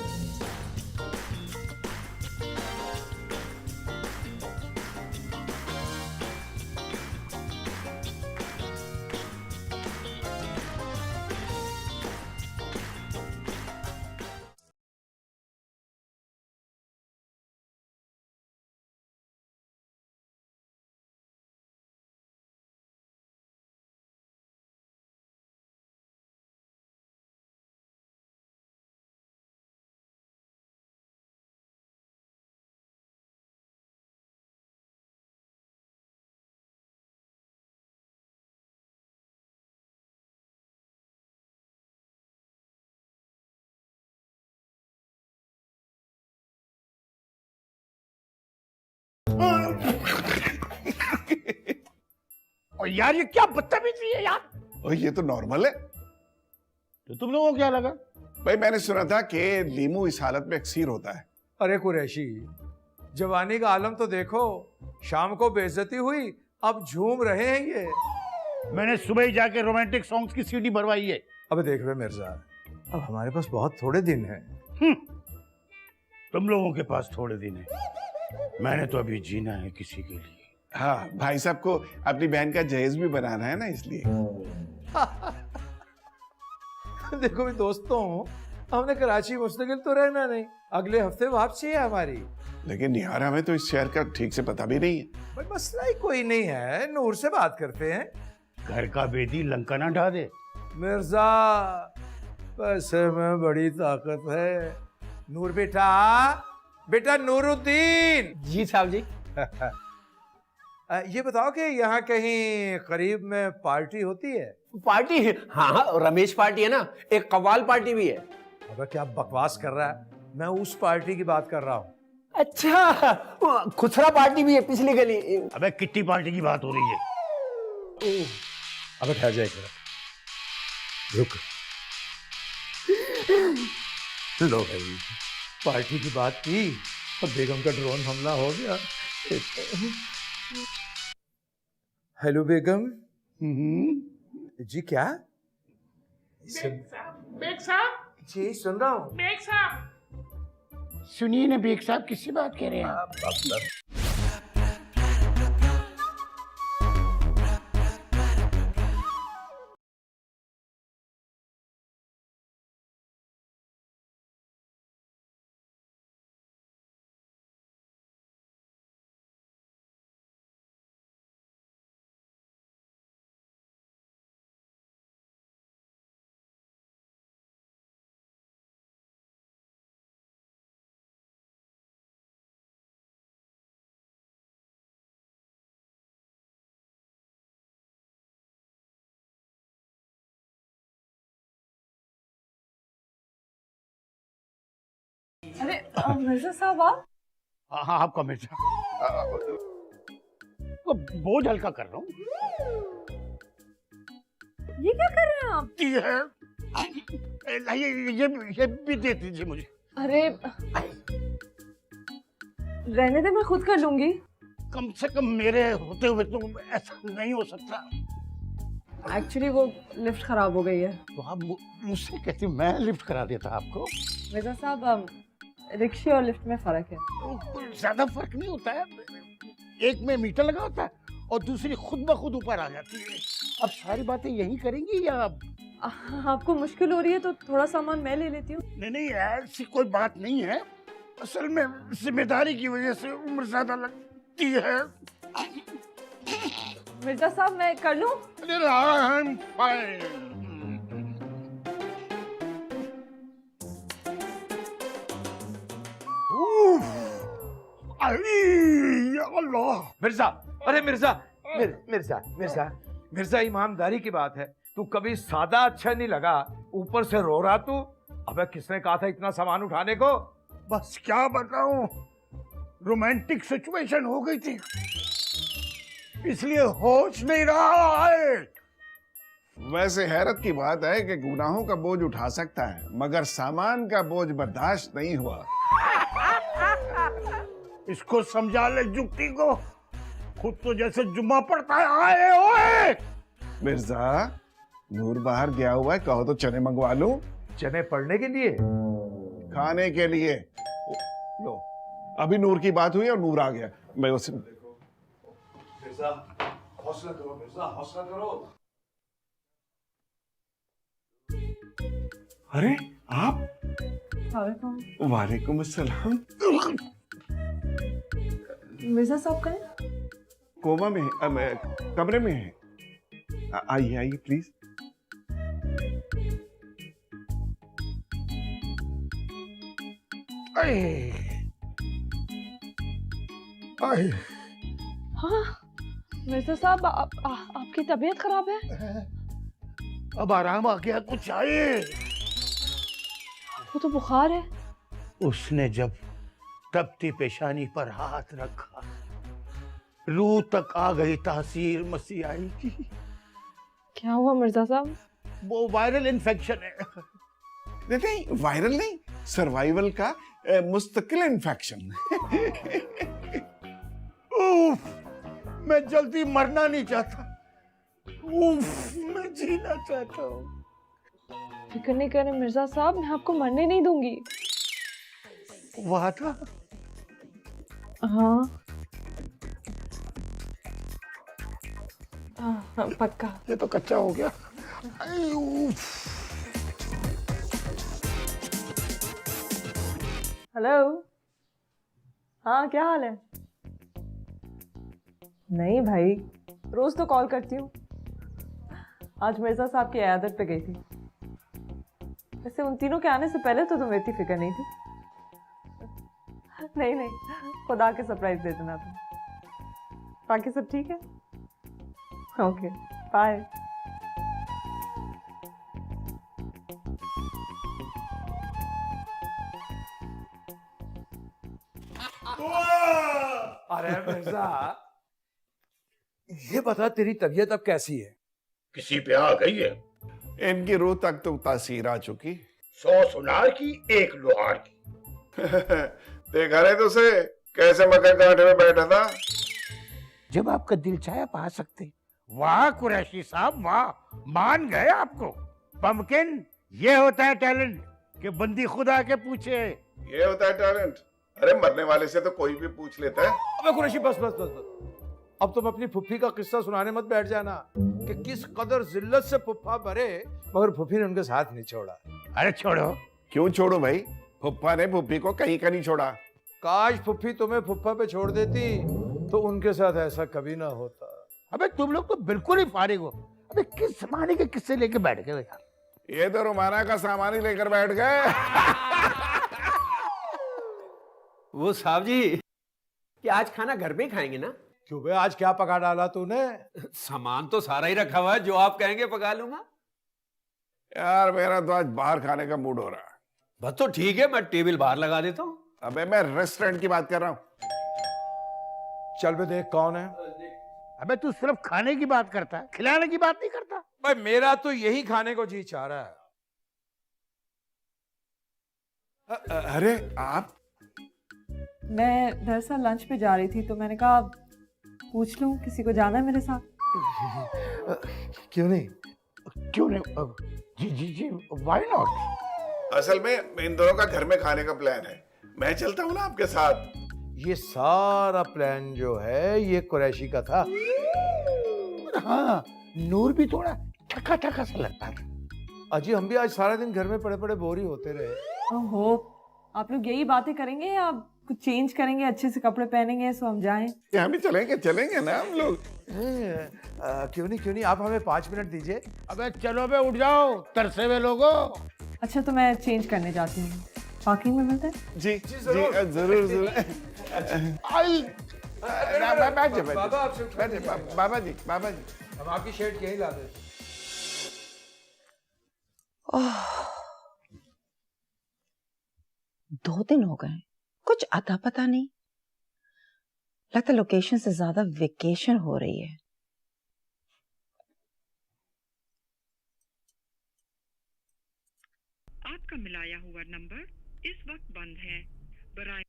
और यार ये क्या बदतमीजी है यार। और ये तो नॉर्मल है। तो तुम लोगों को क्या लगा? भाई मैंने सुना था कि लीमू इस हालत में अक्सीर होता है। अरे कुरैशी, जवानी का आलम तो देखो, शाम को बेइज्जती हुई, अब झूम रहे हैं ये। मैंने सुबह ही जाके रोमांटिक सॉन्ग्स की सीडी भरवाई है। अब देख रहे मिर्जा, अब हमारे पास बहुत थोड़े दिन हैं। तुम लोगों के पास थोड़े दिन है, मैंने तो अभी जीना है किसी के लिए। हाँ, भाई साहब को अपनी बहन का जहेज भी बनाना है ना, इसलिए। देखो भी दोस्तों, हमने कराची मुस्तकिल तो रहना नहीं, अगले हफ्ते वापसी है हमारी। लेकिन यार हमें तो इस शहर का ठीक से पता भी नहीं है। भाई मसला ही कोई नहीं है, नूर से बात करते हैं। घर का बेदी लंका ना ढा दे। मिर्जा, पैसे में बड़ी ताकत है। नूर बेटा, बेटा नूरुद्दीन। जी साहब जी। ये बताओ कि यहाँ कहीं करीब में पार्टी होती है? पार्टी? हाँ, रमेश पार्टी है ना, एक कव्वाल पार्टी भी है। अबे क्या बकवास कर रहा है, मैं उस पार्टी की बात कर रहा हूँ। अच्छा, खुसरा पार्टी भी है पिछली गली। अबे किट्टी पार्टी की बात हो रही है। अबे ठहर जाएगा, रुक। लो भाई, पार्टी की बात की और बेगम का ड्रोन हमला हो गया। हेलो बेगम। जी क्या? बेग साहब। जी सुन रहा हूँ। बेग साहब सुनिए ना, बेग साहब किससे बात कर रहे हैं? अरे मिर्जा साहब आप हाँ हाँ, आपका मिर्जा तो बोझ हल्का कर रहा हूँ। ये क्या कर रहे हैं आप? ती है ये भी दे दीजिए मुझे। अरे रहने दे, मैं खुद कर लूंगी। कम से कम मेरे होते हुए तो ऐसा नहीं हो सकता। एक्चुअली वो लिफ्ट खराब हो गई है। तो आप मुझसे कहती मैं लिफ्ट करा देता आपको। मिर्जा साहब रिक्शे और लिफ्ट में फर्क है। कोई ज्यादा फर्क नहीं होता है, एक में मीटर लगा होता है और दूसरी खुद ब खुद ऊपर आ जाती है। अब सारी बातें यही करेंगी या आपको मुश्किल हो रही है तो थोड़ा सामान मैं ले लेती हूँ। नहीं नहीं, ऐसी कोई बात नहीं है। असल में जिम्मेदारी की वजह से उम्र ज्यादा लगती है। मिर्जा साहब मैं कर लूँ? I'm fine. उफ, या अल्लाह। मिर्जा, अरे मिर्जा, मिर्जा मिर्जा मिर्जा, ईमानदारी की बात है, तू कभी सादा अच्छा नहीं लगा, ऊपर से रो रहा तू। अबे किसने कहा था इतना सामान उठाने को? बस क्या बताऊं, रोमांटिक सिचुएशन हो गई थी, इसलिए होश नहीं रहा है। वैसे हैरत की बात है कि गुनाहों का बोझ उठा सकता है, मगर सामान का बोझ बर्दाश्त नहीं हुआ। इसको समझा ले जुगती को, खुद तो जैसे जुम्मा पड़ता है। आए ओए मिर्जा, नूर बाहर गया हुआ है, कहो तो चने मंगवा लूं। चने पड़ने के लिए? खाने के लिए। लो, अभी नूर की बात हुई और नूर आ गया। मैं उसे मिर्जा हौसला करो, मिर्जा हौसला करो। अरे आप? वालेकुम अस्सलाम। मिर्जा साहब का है? कोमा में है, कमरे में है। आइए आइए प्लीज। हाँ मिर्जा साहब आपकी तबीयत खराब है? अब आराम आ गया, कुछ आए। वो तो बुखार है। उसने जब तपती पेशानी पर हाथ रखा, रूह तक आ गई तासीर मसीह आई की। क्या हुआ मिर्जा साहब? वो वायरल इन्फेक्शन है। नहीं, वायरल नहीं, सर्वाइवल का मुस्तकिल इन्फेक्शन। उफ, मैं जल्दी मरना नहीं चाहता। उफ, मैं जीना चाहता हूँ। फिक्र नहीं करें मिर्जा साहब, मैं आपको मरने नहीं दूंगी। वादा? हाँ हाँ, पक्का। ये तो कच्चा हो गया। हेलो, हाँ क्या हाल है? नहीं भाई, रोज तो कॉल करती हूँ। आज मिर्जा साहब की इयादत पे गई थी। वैसे उन तीनों के आने से पहले तो तुम्हें इतनी फिक्र नहीं थी। नहीं नहीं, खुदा के सरप्राइज दे देना तुम। बाकी सब ठीक है? Okay, bye. अरे मिर्जा, ये बता तेरी तबीयत अब कैसी है? किसी पे आ गई है? इनकी रूह तक तो तासीर आ चुकी। 100 सुनार की, 1 लोहार की। देखा रहे तो उसे कैसे मकर कांटे में बैठा था। जब आपका दिल चाहे आप आ सकते। वाह कुरैशी साहब, वाह, मान गए आपको। पम्पकिन, ये होता है टैलेंट कि बंदी खुदा के पूछे। ये होता है टैलेंट। अरे मरने वाले से तो कोई भी पूछ लेता है। अबे कुरैशी, बस बस बस बस। अब तुम अपनी फुफ्फी का किस्सा सुनाने मत बैठ जाना कि किस कदर जिल्लत से फुफ्फा भरे, मगर फुफ्फी ने उनके साथ नहीं छोड़ा। अरे छोड़ो। क्यों छोड़ो भाई? फुफ्फा ने फुफ्फी को कहीं का नहीं छोड़ा। काश फुफ्फी तुम्हें फुफ्फा पे छोड़ देती तो उनके साथ ऐसा कभी ना होता। अबे तुम लोग तो बिल्कुल ही फारिग हो। अबे किस जमाने के किस्से लेके बैठ गए हो यार? ये तो रोमाना का सामान ही लेकर बैठ गए। वो साहब जी, कि आज खाना घर में ही खाएंगे ना? क्यों बे, आज क्या पका डाला तूने? सामान तो सारा ही रखा हुआ है, जो आप कहेंगे पका लूंगा। यार मेरा तो आज बाहर खाने का मूड हो रहा है। बस तो ठीक है, मैं टेबल बाहर लगा देता हूँ। अबे मैं रेस्टोरेंट की बात कर रहा हूँ। चल बे देख कौन है। अबे तू सिर्फ खाने की बात करता है, खिलाने की बात नहीं करता। भाई मेरा तो यही खाने को जी चाह रहा है। अरे आप मैं दरअसल लंच पे जा रही थी तो मैंने कहा पूछ लूं किसी को जाना है मेरे साथ। क्यों नहीं? क्यों नहीं? जी जी जी, व्हाई नॉट? असल में इन दोनों का घर में खाने का प्लान है, मैं चलता हूँ ना आपके साथ। ये सारा प्लान जो है ये कुरैशी का था। हाँ, नूर भी थोड़ा ठका ठका सा लगता है। अजी हम भी आज सारा दिन घर में पड़े पड़े बोर ही होते रहे। ओहो, आप लोग यही बातें करेंगे या कुछ चेंज करेंगे, अच्छे से कपड़े पहनेंगे सो हम जाएं? हम भी चलेंगे ना हम लोग। क्यों नहीं आप हमें 5 मिनट दीजिए। अबे चलो बे, उठ जाओ तरसे हुए लोगो। अच्छा तो मैं चेंज करने जाती हूँ, पार्किंग में मिलते हैं। जी जरूर। आई बाबा जी हम आपकी शर्ट यही ला देते। ओह, 2 दिन हो गए, कुछ अता पता नहीं। लगता लोकेशन से ज्यादा वेकेशन हो रही है। आपका मिलाया हुआ नंबर इस वक्त बंद है। बराए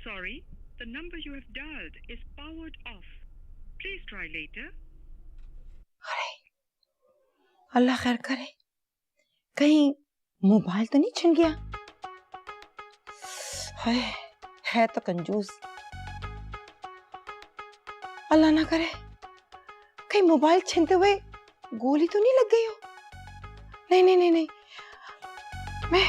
sorry, the number you have dialled is powered off. Please try later. अरे अल्लाह खैर करे, कहीं मोबाइल तो नहीं छिन गया? हाय, है तो कंजूस। अल्लाह ना करे कहीं मोबाइल छीनते हुए गोली तो नहीं लग गई हो। नहीं, मैं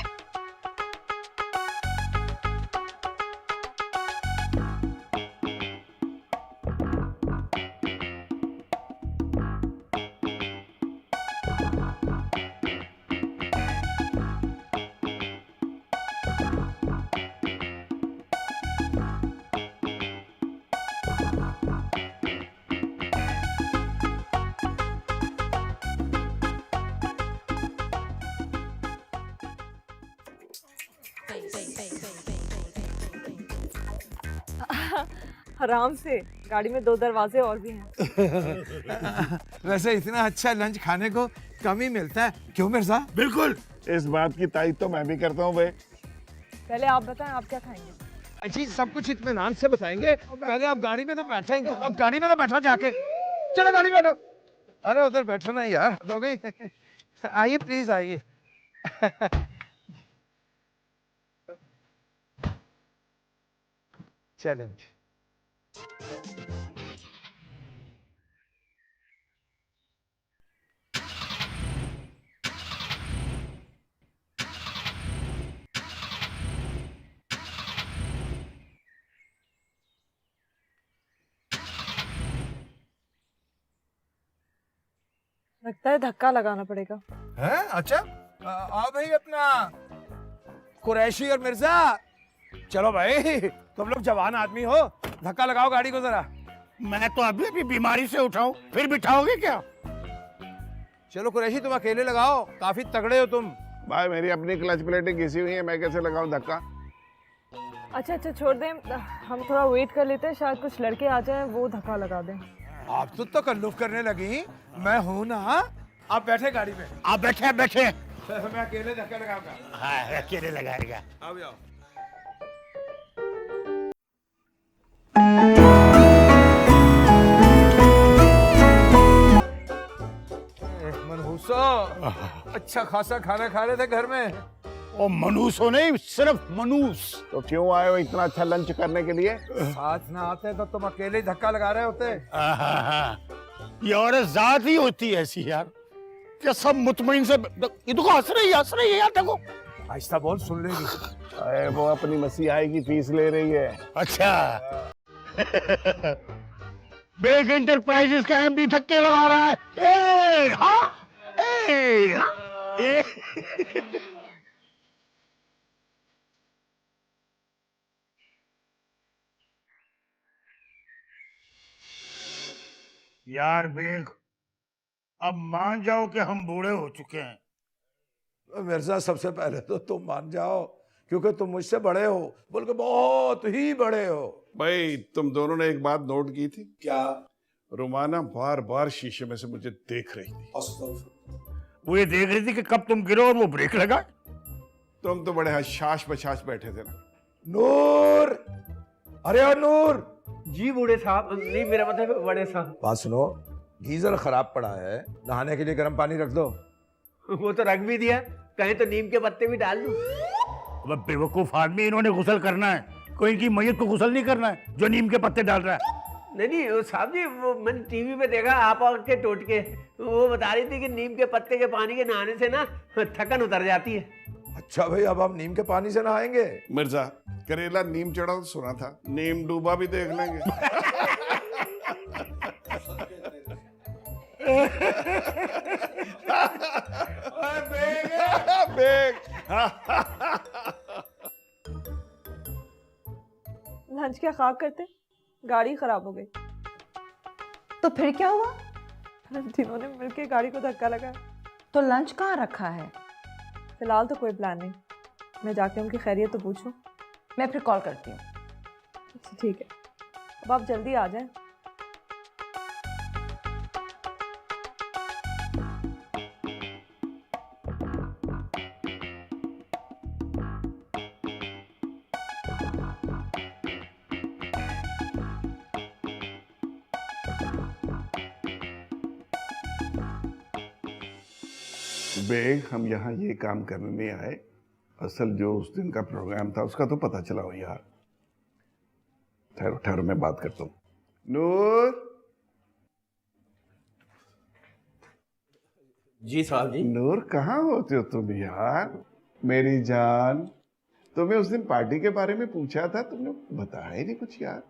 आराम से, गाड़ी में 2 दरवाजे और भी हैं। वैसे इतना अच्छा लंच खाने को कम ही मिलता है, क्यों मिर्जा? बिल्कुल। इस बात की तारीफ तो मैं भी करता हूँ भाई। पहले आप बताएं आप क्या खाएंगे? जी सब कुछ इत्मीनान से बताएंगे, पहले आप गाड़ी में तो बैठेंगे। अब गाड़ी में तो बैठो जाके, चलो गाड़ी में बैठो। अरे उधर बैठो ना यार, हो गई। आइए प्लीज आइए। चैलेंज। लगता है धक्का लगाना पड़ेगा। है? अच्छा आओ भाई अपना कुरैशी और मिर्जा, चलो भाई तुम लोग जवान आदमी हो, धक्का लगाओ गाड़ी को जरा। मैं तो अभी अभी बीमारी से उठाऊं, फिर बिठाओगे क्या? चलो कुरैशी तुम अकेले लगाओ, काफी तगड़े हो तुम। भाई मेरी अपनी क्लच प्लेटें घिसी हुई है, मैं कैसे लगाऊं धक्का? अच्छा छोड़ दें, हम थोड़ा वेट कर लेते हैं, शायद कुछ लड़के आ जाएं वो धक्का लगा दें। आप तो तकल्लुफ करने लगी, मैं हूं ना। आप बैठे गाड़ी में। आप बैठे। मैं अकेले धक्का लगाऊंगा। हाँ, अकेले लगाएगा। आओ जाओ। मनहूसो, अच्छा खासा खाना खा रहे थे घर में। ओ मनूस हो नहीं, सिर्फ मनूस। तो क्यों आए हो इतना अच्छा लंच करने के लिए? साथ ना आते तो तुम अकेले ही धक्का लगा रहे होते। ये औरत जात ही होती है ऐसी यार, क्या सब मुतमईन से। ये देखो हंस रही है यार, देखो। आहिस्ता बोल, सुन लेगी। अरे वो अपनी मसीहाई की फीस ले रही है। अच्छा। बेग एंटरप्राइजेस का एमडी धक्के लगा रहा है। यार बेग, अब मान जाओ कि हम बूढ़े हो चुके हैं, मिर्जा सबसे पहले तो तुम मान जाओ, क्योंकि तुम मुझसे बड़े हो, बल्कि बहुत ही बड़े हो। भाई तुम दोनों ने एक बात नोट की थी? क्या? रोमाना बार बार शीशे में से मुझे देख रही थी। वो ये देख रही थी कि कब तुम गिरो और वो ब्रेक लगाए। तुम तो बड़े हशाश बशाश बैठे थे ना। नूर, अरे ओ नूर, जी बूढ़े साहब, नहीं मेरा मतलब बड़े साहब। बात सुनो, गीजर खराब पड़ा है, नहाने के लिए गर्म पानी रख दो। वो तो रख भी दिया, कहीं तो नीम के पत्ते भी डाल दूं। अब बेवकूफ आदमी, इन्होंने गुसल करना है, कोई इनकी मैयत को गुसल नहीं करना है जो नीम के पत्ते डाल रहा है। नहीं वो साहब जी, वो मैंने टीवी पे देखा आप के टोटके, वो बता रही थी कि नीम के पत्ते के पानी के नहाने से ना थकन उतर जाती है। अच्छा भाई, अब हम नीम के पानी से नहाएंगे? मिर्जा, करेला नीम चढ़ा तो सुना था, नीम डूबा भी देख लेंगे। बेग। लंच क्या खाक करते, गाड़ी खराब हो गई। तो फिर क्या हुआ? तीनों ने मिलके गाड़ी को धक्का लगाया। तो लंच कहाँ रखा है? फिलहाल तो कोई प्लान नहीं, मैं जाके उनकी खैरियत तो पूछूं। मैं फिर कॉल करती हूँ। अच्छा ठीक है, अब आप जल्दी आ जाएं। बेग, हम यहाँ ये काम करने नहीं आए, असल जो उस दिन का प्रोग्राम था उसका तो पता चला हो यार। ठहरो ठहरो, मैं बात करता हूँ। नूर। जी साहब जी। नूर, कहाँ होते हो तुम यार? मेरी जान, तुम्हें उस दिन पार्टी के बारे में पूछा था, तुमने बताया ही नहीं कुछ यार।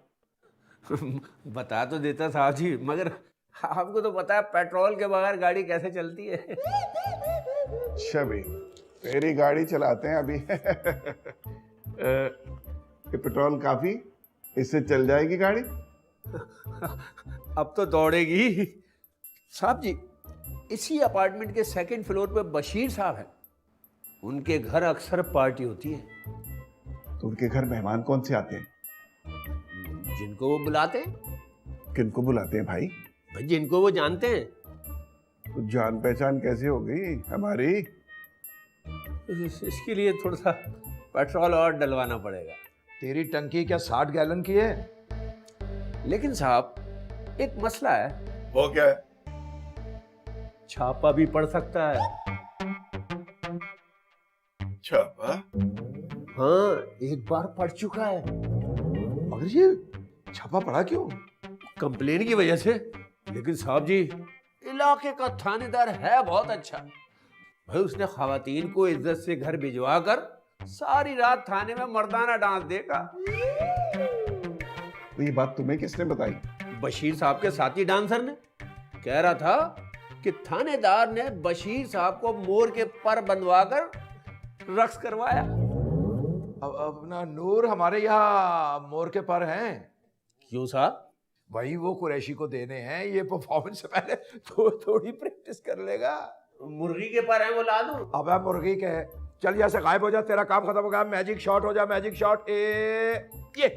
बता तो देता साहब जी, मगर आपको तो पता है पेट्रोल के बगैर गाड़ी कैसे चलती है। अच्छा भाई, तेरी गाड़ी चलाते हैं अभी। ये पेट्रोल काफी, इससे चल जाएगी गाड़ी। अब तो दौड़ेगी। साहब जी, इसी अपार्टमेंट के सेकंड फ्लोर पे बशीर साहब हैं, उनके घर अक्सर पार्टी होती है। तो उनके घर मेहमान कौन से आते हैं? जिनको वो बुलाते हैं। किनको बुलाते हैं भाई? भाई जिनको वो जानते हैं। तो जान पहचान कैसे हो गई हमारी? इसके लिए थोड़ा सा पेट्रोल और डलवाना पड़ेगा। तेरी टंकी क्या 60 गैलन की है? लेकिन साहब, एक मसला है। वो क्या है? छापा भी पड़ सकता है। छापा? हाँ, एक बार पड़ चुका है। मगर ये छापा पड़ा क्यों? कंप्लेन की वजह से। लेकिन साहब जी, इलाके का थानेदार है बहुत अच्छा भाई, उसने खवातीन को इज्जत से घर भिजवा कर सारी रात थाने में मर्दाना डांस देगा। तो ये बात तुम्हें किसने बताई? बशीर साहब के साथी डांसर ने कह रहा था कि थानेदार ने बशीर साहब को मोर के पर बंधवा कर रक्स करवाया। अब अपना नूर, हमारे यहाँ मोर के पर हैं। क्यों साहब? भाई वो कुरैशी को देने हैं, ये परफॉर्मेंस से पहले तो थोड़ी प्रैक्टिस कर लेगा। मुर्गी के पर है, वो ला दूं? अब है मुर्गी के है। चल यहाँ से गायब हो जा, तेरा काम खत्म हो गया। मैजिक शॉट हो जा, मैजिक शॉट। ये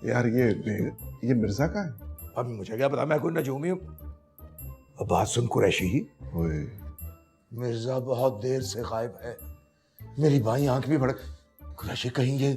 यार ये मिर्जा का है? अब मुझे क्या पता, मैं कोई नजूमी हूँ। अब बात सुन कुरैशी, ओए, मिर्जा बहुत देर से गायब है। मेरी बाई आंख भी भड़क। कुरैशी कहेंगे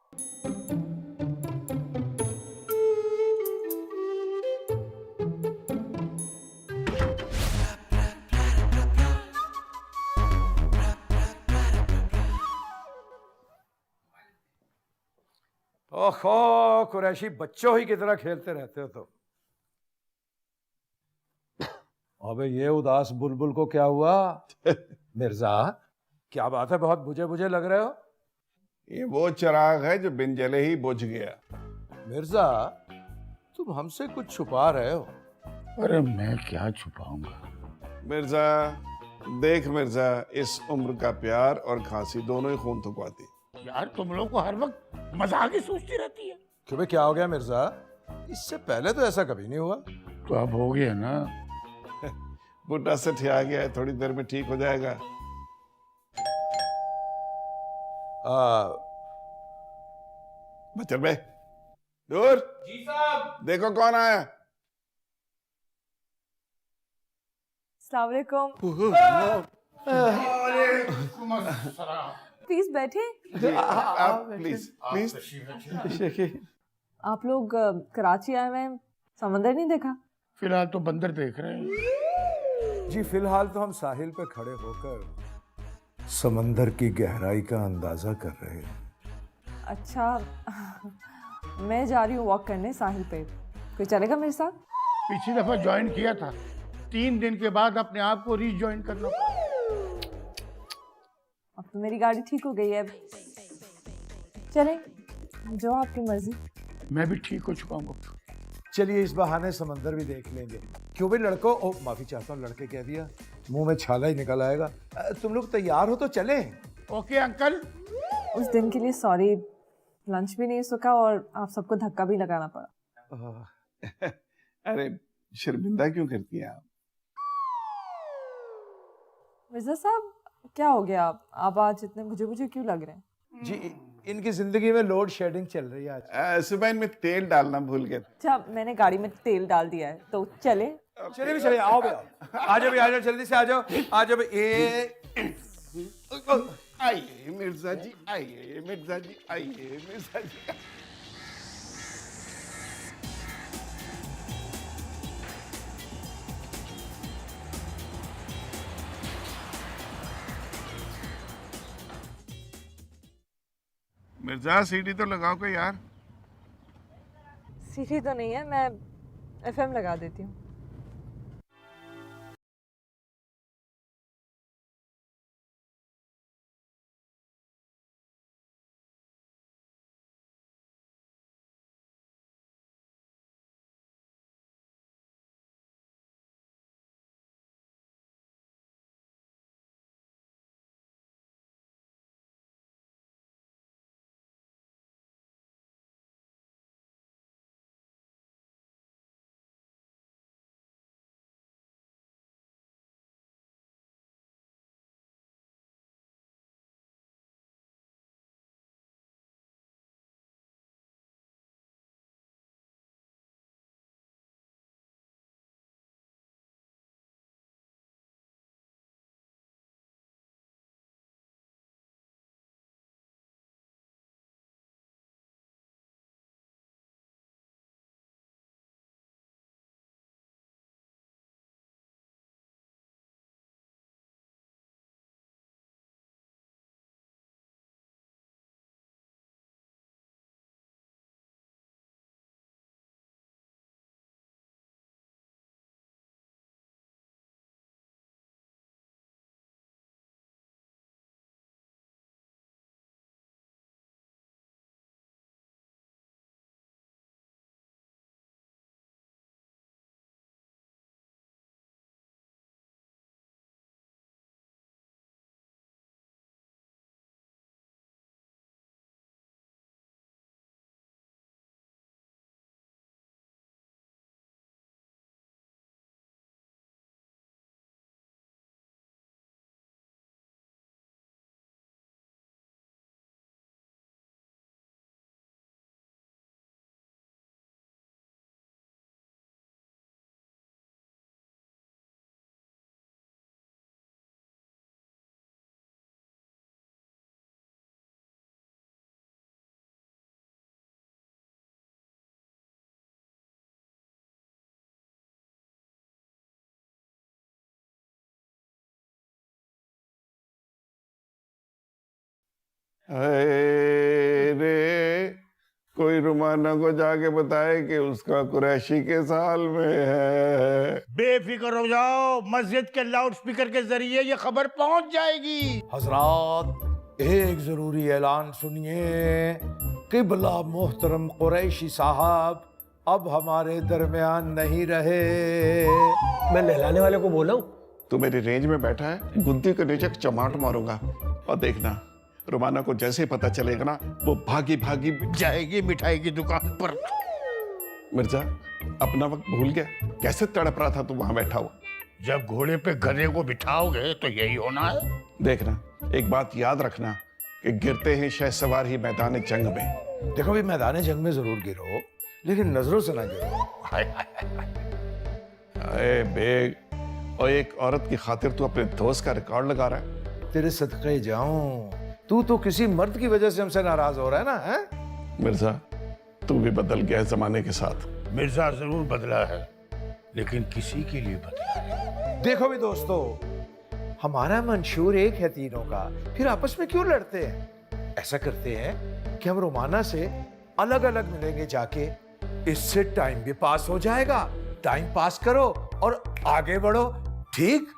ओहो, कुरैशी बच्चों ही की तरह खेलते रहते हो तो। अबे ये उदास बुलबुल को क्या हुआ? मिर्जा, क्या बात है, बहुत बुझे बुझे लग रहे हो। ये वो चिराग है जो बिन जले ही बुझ गया। मिर्जा, तुम हमसे कुछ छुपा रहे हो। अरे मैं क्या छुपाऊंगा। मिर्जा, देख मिर्जा, इस उम्र का प्यार और खांसी दोनों ही खून थकवाती। यार तुम लोग को हर वक्त मजाक ही सोचती रहती है। क्यों बे, क्या हो गया मिर्जा? इससे पहले तो ऐसा कभी नहीं हुआ। तो अब हो गया ना। बुढ़ा से ठिया गया है, थोड़ी देर में ठीक हो जाएगा। बचल बे, दूर। जी साहब। देखो कौन आया। अस्सलाम वालेकुम। प्लीज बैठे। आप प्लीज प्लीज। आप लोग कराची आए हुए हैं, समंदर नहीं देखा? फिलहाल तो बंदर देख रहे हैं। जी फिलहाल तो हम साहिल पे खड़े होकर समंदर की गहराई का अंदाजा कर रहे हैं। अच्छा, मैं जा रही हूँ वॉक करने साहिल पे, कोई चलेगा मेरे साथ? पिछली दफा ज्वाइन किया था, 3 दिन के बाद अपने आप को रीज्वाइन करना पड़ा। अब तो मेरी गाड़ी ठीक हो गई है, चले जो आपकी मर्जी। मैं भी ठीक हो चुका हूँ। चलिए इस बहाने समंदर भी देख लेंगे। क्यों भाई लड़कों, ओ माफी चाहता हूँ, लड़के कह दिया, मुंह में छाला ही निकल आएगा। तुम लोग तैयार हो तो चले। Okay uncle. उस दिन के लिए सॉरी, लंच भी नहीं सुखा और आप सबको धक्का भी लगाना पड़ा। अरे शर्मिंदा क्यों करती हैं आप? मिर्जा साहब, क्या हो गया? आप आज इतने मुझे क्यों लग रहे हैं? जी इनकी जिंदगी में लोड शेडिंग चल रही है आज। सुबह इनमें तेल डालना भूल गए। अच्छा, मैंने गाड़ी में तेल डाल दिया है, तो चले। चलिए भी चलिए, आओ भैया, आ जाओ भी, आ जाओ, जल्दी से आ जाओ, आ जाओ भी। आइए मिर्जा जी, आइए मिर्जा जी, आइए मिर्जा जी। मिर्जा सीढ़ी तो लगाओ कोई यार। सीढ़ी तो नहीं है, मैं एफएम लगा देती हूँ। अरे कोई रुमाना को जाके बताए कि उसका कुरैशी के साल में है। बेफिक्र हो जाओ, मस्जिद के लाउडस्पीकर के जरिए ये खबर पहुंच जाएगी। हजरात, एक जरूरी ऐलान सुनिए। किबला मोहतरम कुरैशी साहब अब हमारे दरमियान नहीं रहे। मैं नहलाने वाले को बोला हूँ। तू मेरी रेंज में बैठा है, गुद्दी के नीचे चमाट मारूंगा। और देखना, रुमाना को जैसे ही पता चलेगा ना, वो भागी भागी जाएगी मिठाई की दुकान पर। मिर्जा, अपना वक्त भूल गया? कैसे तड़प रहा था तू वहां बैठा हुआ? जब घोड़े पे गधे को बिठाओगे तो यही होना है। देखना, एक बात याद रखना कि गिरते हैं शहसवार ही मैदान जंग में। देखो भी मैदान जंग में जरूर गिरो, लेकिन नजरों से ना गिरो। अरे बेग, और एक औरत की खातिर तू अपने दोस्त का रिकॉर्ड लगा रहा है। तेरे सदके जाऊं, तू तो किसी मर्द की वजह से हमसे नाराज हो रहा है ना? है मिर्जा, तू भी बदल गया है जमाने के साथ। मिर्जा जरूर बदला है, लेकिन किसी के लिए बदला है। देखो भी दोस्तों, हमारा मंशूर एक है तीनों का, फिर आपस में क्यों लड़ते हैं? ऐसा करते हैं कि हम रोमाना से अलग अलग मिलेंगे जाके, इससे टाइम भी पास हो जाएगा। टाइम पास करो और आगे बढ़ो, ठीक?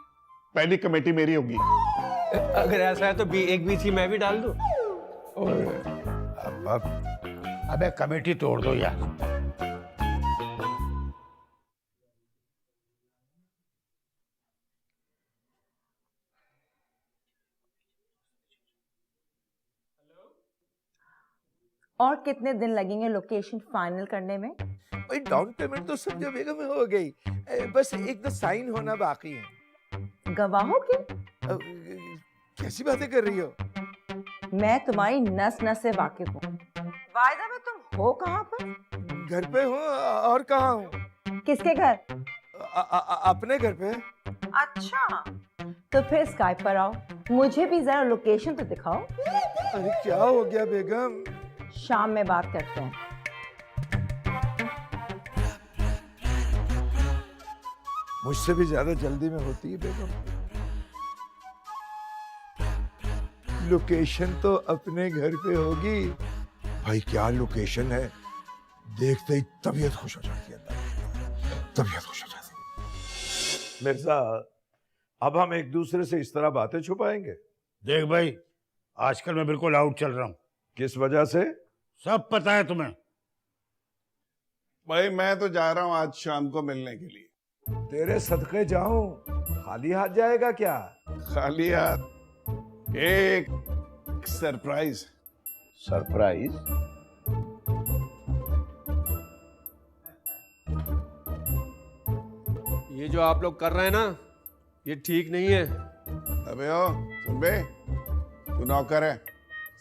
पहली कमेटी मेरी होगी। अगर ऐसा है तो एक बीसी मैं भी डाल दूं। अबे कमेटी तोड़ दो यार। और कितने दिन लगेंगे लोकेशन फाइनल करने में? भाई डाउन पेमेंट तो समझो बेगम में हो गई, बस एक दो साइन होना बाकी है। गवाहों की? कैसी बातें कर रही हो? मैं तुम्हारी नस नस से वाकिफ हूँ। वायदा में तुम हो कहाँ पर? घर पे हूँ, और कहाँ हूँ? किसके घर? अपने घर पे। अच्छा, तो फिर स्काइप पर आओ, मुझे भी जरा लोकेशन तो दिखाओ। अरे क्या हो गया बेगम? शाम में बात करते हैं। मुझसे भी ज्यादा जल्दी में होती है बेगम। लोकेशन तो अपने घर पे होगी। भाई क्या लोकेशन है, देखते ही तबीयत खुश हो जाती है, तबीयत खुश हो जाती है। मिर्जा, अब हम एक दूसरे से इस तरह बातें छुपाएंगे? देख भाई, आजकल मैं बिल्कुल आउट चल रहा हूँ। किस वजह से? सब पता है तुम्हें। भाई मैं तो जा रहा हूँ आज शाम को मिलने के लिए। तेरे सदके जाऊं, खाली हाथ जाएगा क्या? खाली हाथ? एक सरप्राइज। सरप्राइज? ये जो आप लोग कर रहे हैं ना, ये ठीक नहीं है। अबे ओ सुन बे, तू नौकर है,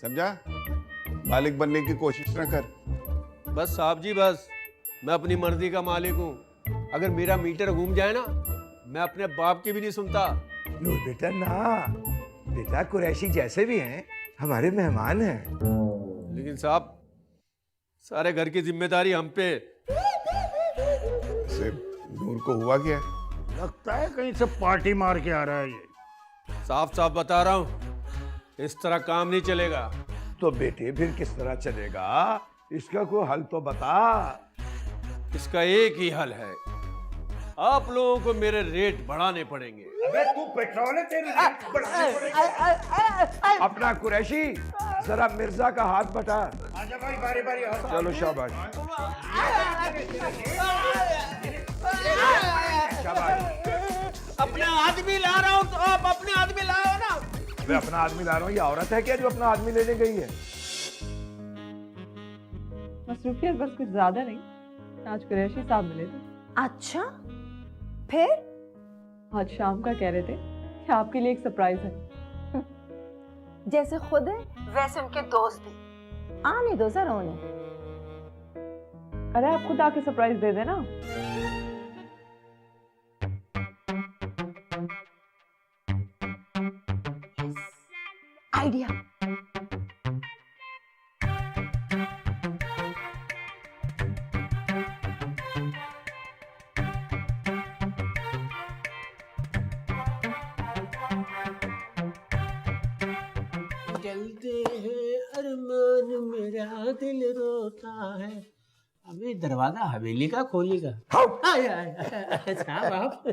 समझा? मालिक बनने की कोशिश ना कर। बस साहब जी, बस मैं अपनी मर्जी का मालिक हूँ। अगर मेरा मीटर घूम जाए ना, मैं अपने बाप की भी नहीं सुनता। नो बेटा ना, बेटा कुरैशी जैसे भी हैं हमारे मेहमान हैं। लेकिन साहब, सारे घर की जिम्मेदारी हम पे। से नूर को हुआ क्या? लगता है कहीं से पार्टी मार के आ रहा है ये। साफ साफ बता रहा हूँ, इस तरह काम नहीं चलेगा। तो बेटे फिर किस तरह चलेगा? इसका कोई हल तो बता। इसका एक ही हल है, आप लोगों को मेरे रेट बढ़ाने पड़ेंगे। अबे तू पेट्रोल है, तेरे रेट बढ़ाने पड़ेंगे। अपना कुरैशी जरा मिर्जा का हाथ बटा। आजा भाई, बारी बारी आओ। चलो शाबाश शाबाश। अपने आदमी ला रहा हूँ तो आप अपने आदमी लाओ ना। मैं अपना आदमी ला रहा हूँ, ये औरत है क्या जो अपना आदमी लेने गई है? मसरूफियत बस कुछ ज्यादा नहीं, आज कुरैशी साहब मिले थे। अच्छा, फिर? आज शाम का कह रहे थे कि आपके लिए एक सरप्राइज है। जैसे खुद है वैसे उनके दोस्त भी। आने दो जरा उन्हें। अरे आप खुद आके सरप्राइज दे देना। आइडिया। चलते हैं मेरा दिल रोता है। अबे दरवाजा हवेली का खोलेगा। आय, आय, आय, साहब आप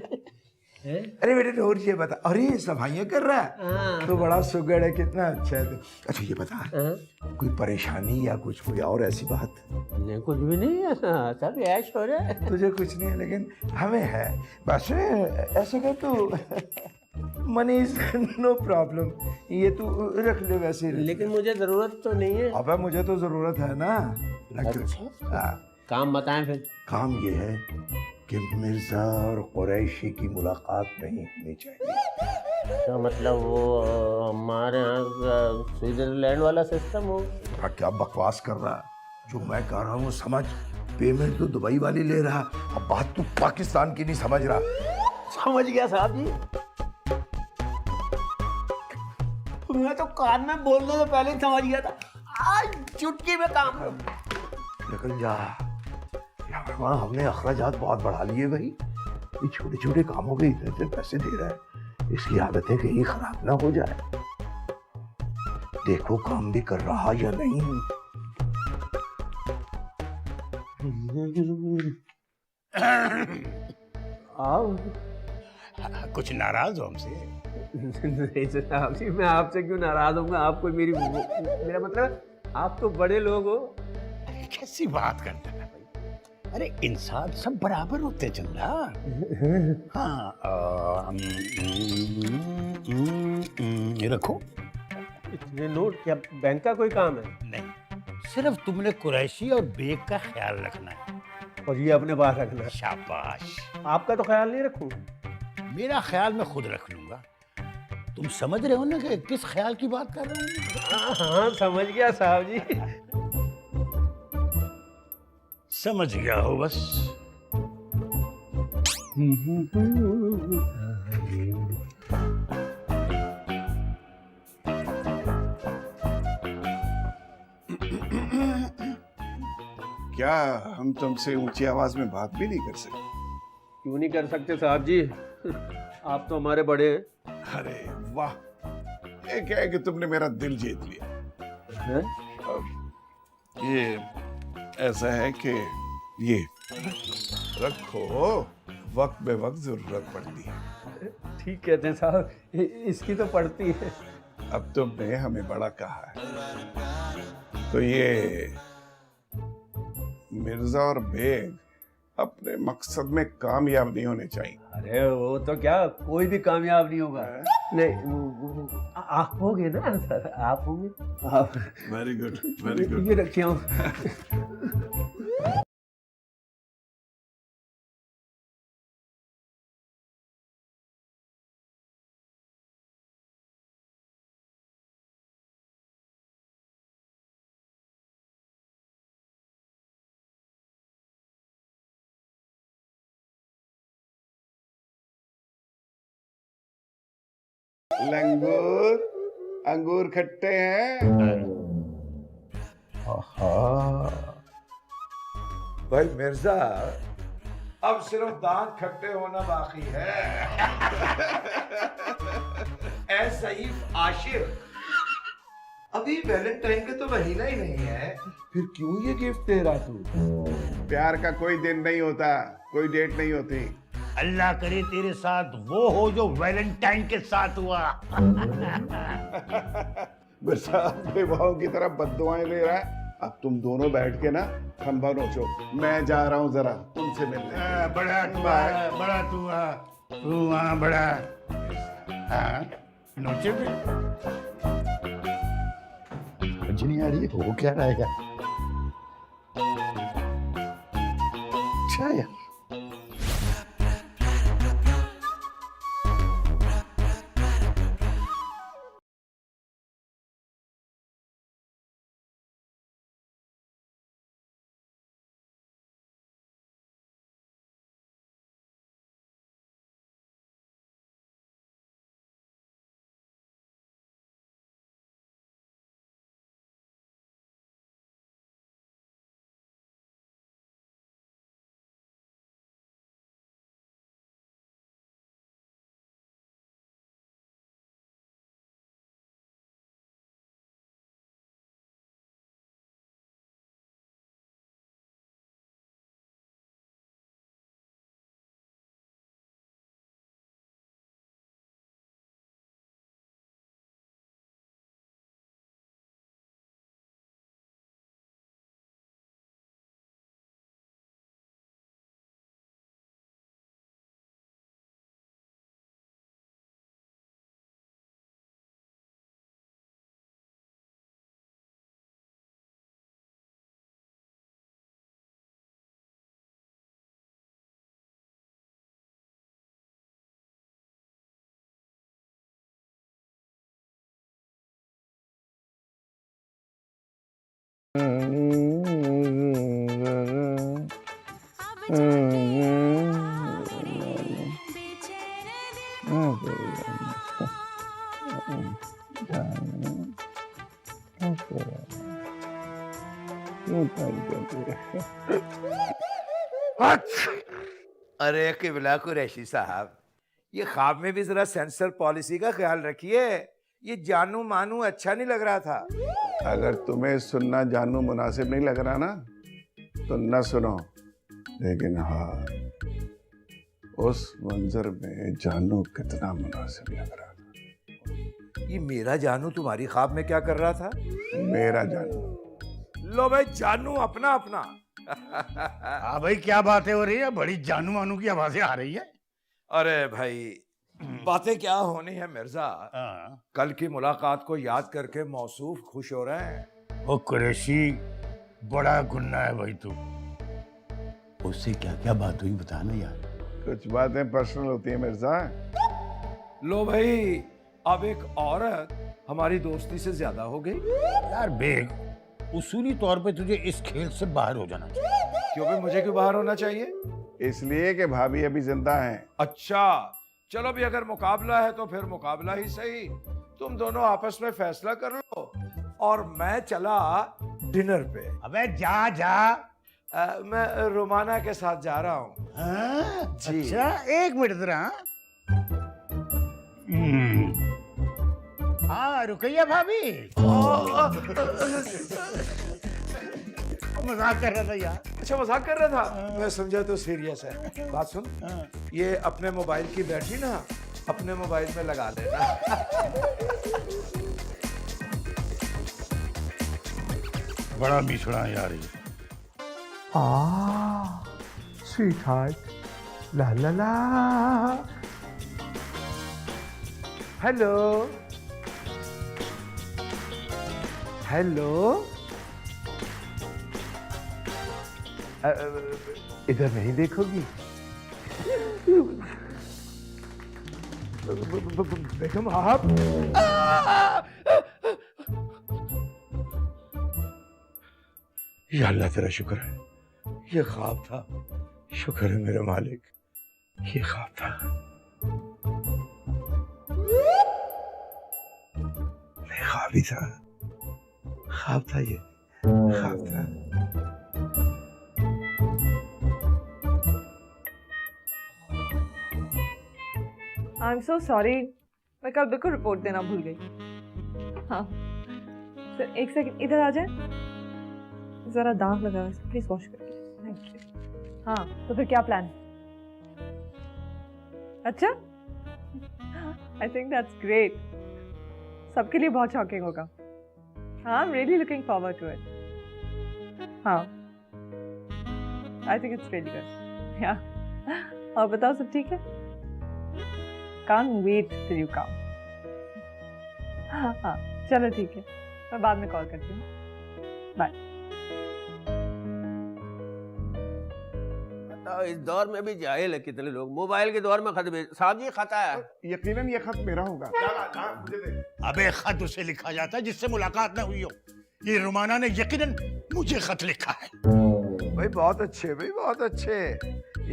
हैं? अरे बेटे और ये बता, अरे सफाइयाँ कर रहा है हाँ। तो बड़ा सुगड़ है, कितना अच्छा है तो। अच्छा ये बता, हाँ? कोई परेशानी या कुछ कोई और ऐसी बात? नहीं कुछ भी नहीं है, हाँ, सब ऐश हो रहा है। तुझे कुछ नहीं है लेकिन हमें है। बस ऐसा कर तू, मनी इज नो प्रॉब्लम, ये तू रख ले वैसे। लेकिन मुझे जरूरत तो नहीं है। अबे मुझे तो जरूरत है ना। रख। अच्छा। हाँ। काम बताएं फिर। काम ये है कि मिर्जा और कुरैशी की मुलाकात नहीं होनी चाहिए। तो मतलब वो हमारे यहाँ स्विट्जरलैंड वाला सिस्टम हो। क्या बकवास कर रहा है? जो मैं कह रहा हूँ समझ। पेमेंट तो दुबई वाली ले रहा, अब बात तू पाकिस्तान की नहीं समझ रहा। समझ गया साहब जी। मैं तो कान में बोलने से पहले ही समझ गया था। आज चुटकी में काम। निकल जा यार, वहाँ हमने अखराजात बहुत बढ़ा लिए भाई। ये छोटे छोटे कामों के इतने इतने पैसे दे रहा है, इसकी आदतें कहीं खराब ना हो जाए। देखो काम भी कर रहा या नहीं। कुछ नाराज हो हमसे? नहीं साहब जी, मैं आपसे क्यों नाराज होऊंगा? आप कोई मेरा मतलब आप तो बड़े लोग हो। कैसी बात करते हैं भाई? अरे इंसान सब बराबर होते चंदा। हाँ ये रखो। इतने नोट क्या बैंक का कोई काम है? नहीं, सिर्फ तुमने कुरैशी और बेग का ख्याल रखना है। और ये अपने पास रखना है। शाबाश। आपका तो ख्याल नहीं रखूं? मेरा ख्याल मैं खुद रख लूंगा। तुम समझ रहे हो ना कि किस ख्याल की बात कर रहा हूँ? हाँ समझ गया साहब जी। समझ गया हो बस। क्या हम तुमसे ऊंची आवाज में बात भी नहीं कर सकते? क्यों नहीं कर सकते साहब जी? आप तो हमारे बड़े हैं। अरे वाह, ये क्या है कि तुमने मेरा दिल जीत लिया। हैं? ये ऐसा है कि ये रखो, वक्त बे वक्त जरूरत पड़ती है। ठीक कहते हैं साहब, इसकी तो पड़ती है। अब तुमने हमें बड़ा कहा है तो ये मिर्जा और बेग अपने मकसद में कामयाब नहीं होने चाहिए। अरे वो तो क्या, कोई भी कामयाब नहीं होगा। नहीं आप होगे ना सर, आप होंगे। आप वेरी गुड, वेरी गुड। ये रखिए हूँ। लंगूर, अंगूर खट्टे हैं। भाई मिर्जा, अब सिर्फ दांत खट्टे होना बाकी है। ऐ सईफ आशिर, अभी वैलेंटाइन का तो महीना ही नहीं है, फिर क्यों ये गिफ्ट दे रहा तू? प्यार का कोई दिन नहीं होता, कोई डेट नहीं होती। अल्लाह करे तेरे साथ वो हो जो वैलेंटाइन के साथ हुआ। मिर्जा बेवाओं की तरह बद्दुआएं ले रहा है। अब तुम दोनों बैठ के ना खंभा नोचो, मैं जा रहा हूँ जरा तुमसे मिलने। बड़ा तू बड़ा तू वहाँ बड़ा। हाँ नोचे भी। समझ नहीं आ रही है हो क्या रहेगा। अच्छा यार। अरे किबला कुरैशी साहब, ये ख्वाब में भी जरा सेंसर पॉलिसी का ख्याल रखिए। ये जानू मानू अच्छा नहीं लग रहा था। अगर तुम्हें सुनना जानू मुनासिब नहीं लग रहा ना तो न सुनो, लेकिन हाँ, उस मंजर में जानू कितना मुनासिब लग रहा था। ये मेरा जानू तुम्हारी ख्वाब में क्या कर रहा था? मेरा जानू। लो भाई, जानू अपना अपना। हाँ भाई, क्या बातें हो रही है? बड़ी जानू मानू की आवाजें आ रही है। अरे भाई, बातें क्या होनी है मिर्जा। कल की मुलाकात को याद करके मौसूफ खुश हो रहे हैं। ओ कुरैशी, बड़ा गुन्ना है भाई तू। उससे क्या क्या बात हुई बताना यार। कुछ बातें पर्सनल होती है मिर्जा। लो भाई, अब एक औरत हमारी दोस्ती से ज्यादा हो गई। यार बेग, उसूली तौर पे तुझे इस खेल से बाहर हो जाना चाहिए। क्यों भाई, मुझे क्यों बाहर होना चाहिए? इसलिए कि भाभी अभी जिंदा हैं। अच्छा, चलो भी, अगर मुकाबला है तो फिर मुकाबला ही सही। तुम दोनों आपस में फैसला कर लो और मैं चला डिनर पे। अबे जा जा। मैं रोमाना के साथ जा रहा हूँ। जी। अच्छा, एक मिनट जरा। हाँ, रुकैया भाभी। मजाक कर रहा था यार। अच्छा, मजाक कर रहा था? मैं समझा तो सीरियस है। बात सुन, ये अपने मोबाइल की बैटरी ना अपने मोबाइल में लगा लेना। बड़ा मिसड़ा यार ये। स्वीटहार्ट, ला ला ला। हेलो हेलो, इधर नहीं देखोगी? बेगम आप? या अल्लाह तेरा शुक्र है, ये ख्वाब था। शुक्र है मेरे मालिक, ये ख्वाब था। ख्वाब ही था, ख्वाब था, ये ख्वाब था। आई एम सो सॉरी, मैं कल बिल्कुल रिपोर्ट देना भूल गई। हाँ सर, एक सेकंड इधर आ जाए, जरा दाग लगा है, प्लीज वॉश करके। Thank you. हाँ, तो फिर क्या प्लान? अच्छा, आई थिंक दैट्स ग्रेट। सबके लिए बहुत शॉकिंग होगा। हाँ, I am really looking forward to it. हाँ, I think it's really good. Yeah, और बताओ सब ठीक है? Can't wait till you come. हाँ, चलो ठीक है, मैं बाद में कॉल करती हूँ। बाय। इस दौर में भी जाहिल है कितने लोग। मोबाइल के दौर में खत भेज। साहब जी, खत आया। यकीनन ये खत मेरा होगा। अबे खत उसे लिखा जाता है जिससे मुलाकात ना हुई हो। ये रुमाना ने यकीनन मुझे खत लिखा है। भाई बहुत अच्छे, भाई बहुत अच्छे।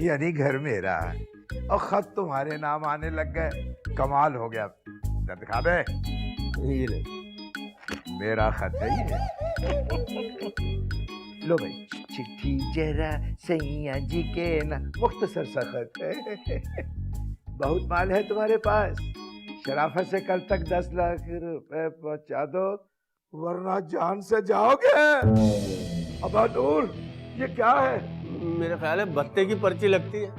यानी घर मेरा है और खत तुम्हारे नाम आने लग गए। कमाल हो गया। दिखा दे, ये ले। मेरा खत है ये। लो भाई, चिट्ठी जरा सैया जी के ना, मुख्तसर सा खत है। बहुत माल है तुम्हारे पास। शराफत से कल तक 10 लाख रुपए पहुंचा दो, वरना जान से जाओगे। अब नूर, ये क्या है? मेरे ख्याल है भत्ते की पर्ची लगती है।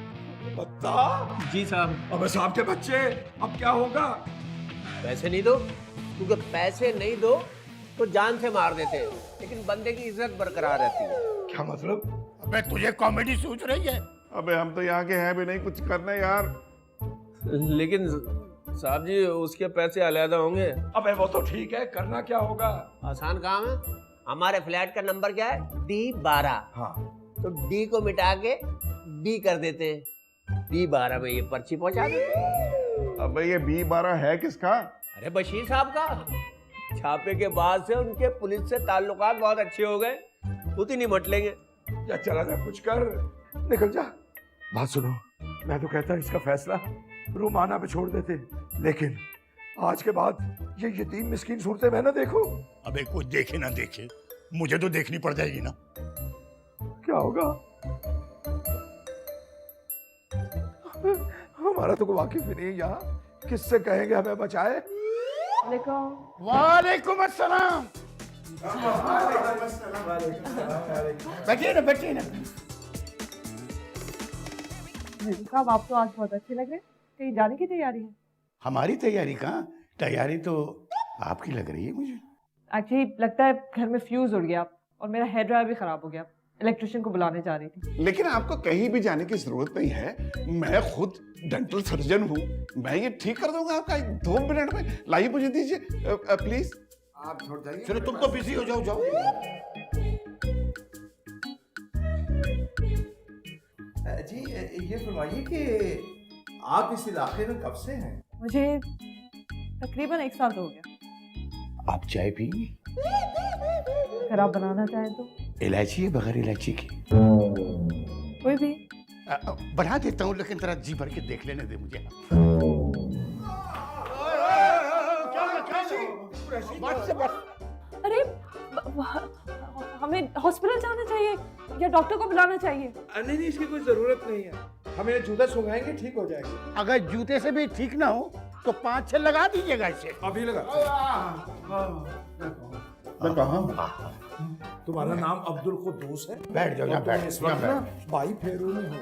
बत्ता? जी साहब। अबे साहब के बच्चे, अब क्या होगा? पैसे नहीं दो, क्योंकि पैसे नहीं दो तो जान से मार देते हैं, लेकिन बंदे की इज्जत बरकरार रहती है। क्या मतलब? अबे तुझे कॉमेडी सूझ रही है? अबे हम तो यहाँ के हैं भी नहीं, कुछ करने यार। लेकिन साहब जी, उसके पैसे अलहदा होंगे। अबे वो तो ठीक है, करना क्या होगा? आसान काम है। हमारे फ्लैट का नंबर क्या है? D12। हाँ, तो D को मिटा के B कर देते हैं। B12 में ये पर्ची पहुंचा देते। अबे ये B12 है किसका? अरे बशीर साहब का। छापे के बाद से उनके पुलिस से ताल्लुकात बहुत अच्छे हो गए, खुद ही निपट लेंगे। या चला जा, कुछ कर, निकल जा। बात सुनो, मैं तो कहता इसका फैसला रुमाना पे छोड़ देते, लेकिन आज के बाद ये यतीम मिस्कीन सूरतें मैं ना देखो। अबे कुछ देखे ना देखे, मुझे तो देखनी पड़ जाएगी ना। क्या होगा? हमारा तो कोई वाकिफ ही नहीं यहाँ, किससे कहेंगे हमें बचाए? वालेकुम अस्सलाम। बैठिए ना, बैठिए ना। साहब आप तो आज बहुत अच्छे लग रहे हैं, कहीं जाने की तैयारी है? हमारी तैयारी कहाँ, तैयारी तो आपकी लग रही है मुझे। एक्चुअली लगता है घर में फ्यूज उड़ गया और मेरा हेयर ड्रायर भी खराब हो गया, इलेक्ट्रिशियन को बुलाने जा रही थी। लेकिन आपको कहीं भी जाने की जरूरत नहीं है, मैं खुद डेंटल सर्जन हूँ, मैं ये ठीक कर दूंगा आपका 2 मिनट में। लाइए मुझे दीजिए प्लीज। आप छोड़ जाइए। चलो तुम तो बिजी हो जाओ, जाओ। जी ये फरमाइए कि आप इस इलाके में कब से हैं? मुझे तकरीबन 1 साल तो हो गया। आप चाय पिएंगे? अगर आप बनाना चाहें तो। इलायची है बगैर इलायची की? कोई भी। बना देता हूँ, लेकिन जरा जी भर के देख लेने दे मुझे। अरे हमें हॉस्पिटल जाना चाहिए या डॉक्टर को बुलाना चाहिए? नहीं नहीं, इसकी कोई जरूरत नहीं है, हम इन्हें जूता सुंघाएंगे, ठीक हो जाएगी। अगर जूते से भी ठीक ना हो तो 5-6 लगा दीजिएगा इसे। अभी लगा। तुम्हारा नाम अब्दुल कुद्दूस है? बैठ जाओ, यहाँ बैठ। इस वक्त ना 22 फेरों में हो,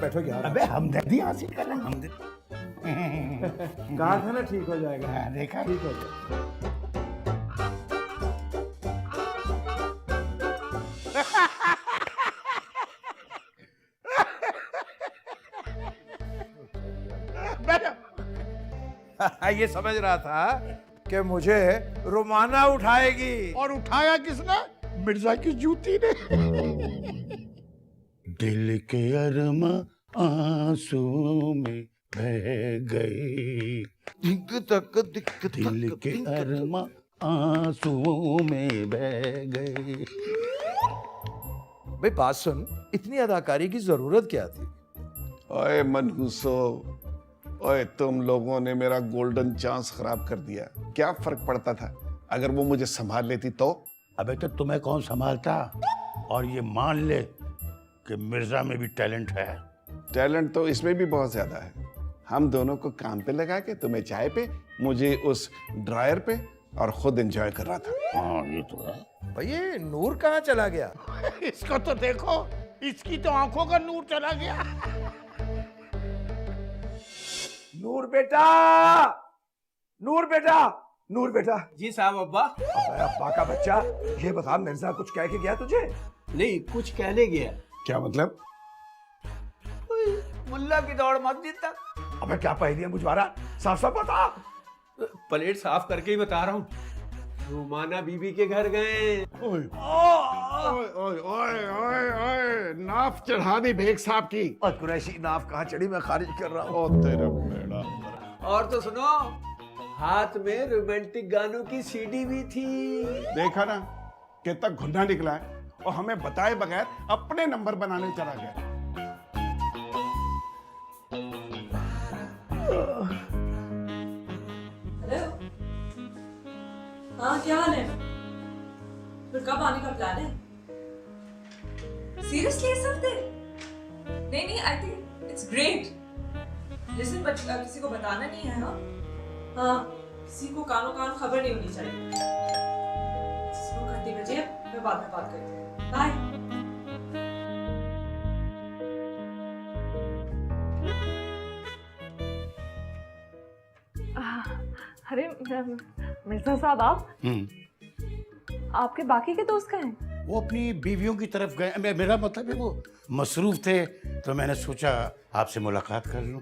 बैठो यार। अबे हमदर्दी हासिल कर रहे हैं। कहा था ना ठीक हो जाएगा। हाँ, देखा। ठीक हो जाएगा। ये समझ रहा था कि मुझे रुमाना उठाएगी। और उठाया किसने? मिर्जा की जूती ने। दिल के अरमा आंसू में बह गए, दिल के अरमा आंसू में बह गए। भाई बात सुन, इतनी अदाकारी की जरूरत क्या थी? ओए मनहूसो, ओए तुम लोगों ने मेरा गोल्डन चांस खराब कर दिया। क्या फर्क पड़ता था अगर वो मुझे संभाल लेती तो? अबे तो तुम्हें कौन संभालता? और ये मान ले कि मिर्जा में भी टैलेंट है। टैलेंट तो इसमें भी बहुत ज्यादा है। हम दोनों को काम पे लगा के, तुम्हें चाय पे, मुझे उस ड्रायर पे, और खुद एंजॉय कर रहा था। हाँ ये तो है। भाई ये नूर कहाँ चला गया? इसको तो देखो, इसकी तो आंखों का नूर चला गया। नूर बेटा, नूर बेटा, नूर बेटा। जी साहब। अब्बा? अबे अब्बा का बच्चा, ये बता मिर्जा कुछ कह के गया तुझे? नहीं, कुछ कहने गया। क्या मतलब? मुल्ला की दौड़ मस्जिद तक। अबे क्या पहेलियां बुझवारा, साफ साफ बता। प्लेट साफ करके ही बता रहा हूँ। रुमाना बीबी के घर गए। ओए ओए ओए ओए ओए, नाफ चढ़ा दी भेग साहब की। और कुरैशी नाफ कहाँ चढ़ी, मैं खारिज कर रहा हूँ। ओ तेरा बेड़ा। और तो सुनो, हाथ में रोमांटिक गानों की सीडी भी थी। देखा ना कितना घुन्ना निकला है, और हमें बताए बगैर अपने नंबर बनाने चला गया। हाँ क्या हाल है? फिर कब आने का प्लान है? सीरियसली इस हफ्ते? नहीं, आई think it's great. Listen, but किसी को बताना नहीं है। हाँ, किसी को कानो कान खबर नहीं होनी चाहिए। सुनो घंटी बजे, मैं बाद में बात करती हूँ। बाय। अरे मिर्जा साहब, आप आपके बाकी के दोस्त कहाँ हैं? वो अपनी बीवियों की तरफ गए। मेरा मतलब है वो मसरूफ थे, तो मैंने सोचा आपसे मुलाकात कर लूं।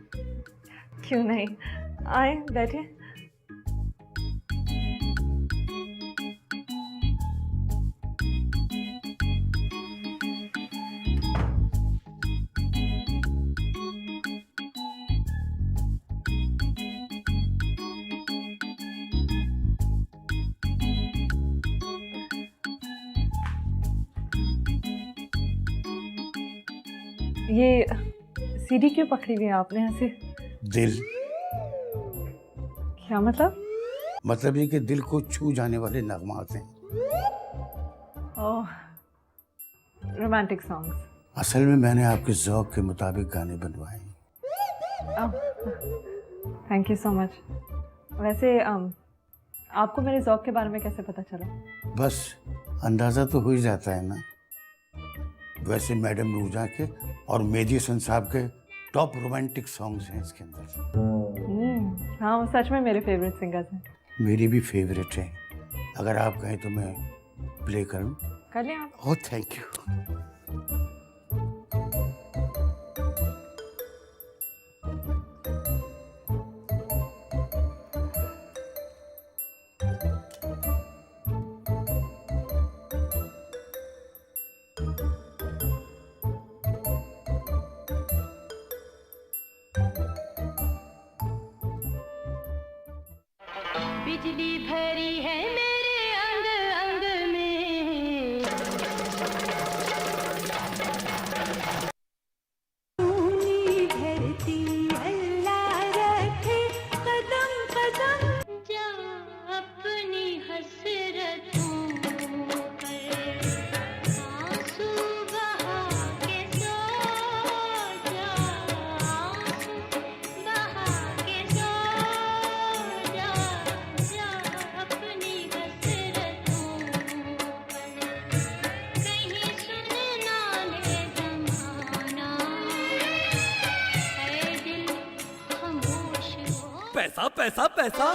क्यों नहीं, आए बैठे। ये सीडी क्यों पकड़ी हुई है आपने ऐसे? दिल। क्या मतलब? मतलब ये कि दिल को छू जाने वाले नगमात हैं। ओह, रोमांटिक सॉन्ग्स। असल में मैंने आपके ज़ौक के मुताबिक गाने बनवाए हैं। Thank you so much. वैसे आपको मेरे ज़ौक के बारे में कैसे पता चला? बस अंदाज़ा तो हो ही जाता है ना। वैसे मैडम नूरजहां के और मेहदी हसन साहब के टॉप रोमांटिक सॉन्ग्स हैं इसके अंदर। हाँ, वो सच में मेरे फेवरेट सिंगर्स हैं। मेरी भी फेवरेट है। अगर आप कहें तो मैं प्ले करूं? कर लें आप। Oh thank you. बिजली भरी है मेरे अंग अंग में, ऊनी धरती अल्लाह रखे कदम कदम, जा अपनी हसरतों पर आंसू बहा के सो जा, आंसू बहा के सो जा, जा अपनी हसरतों पर, कहीं सुन ना ले ज़माना, है दिल खामोश हो। पैसा पैसा पैसा।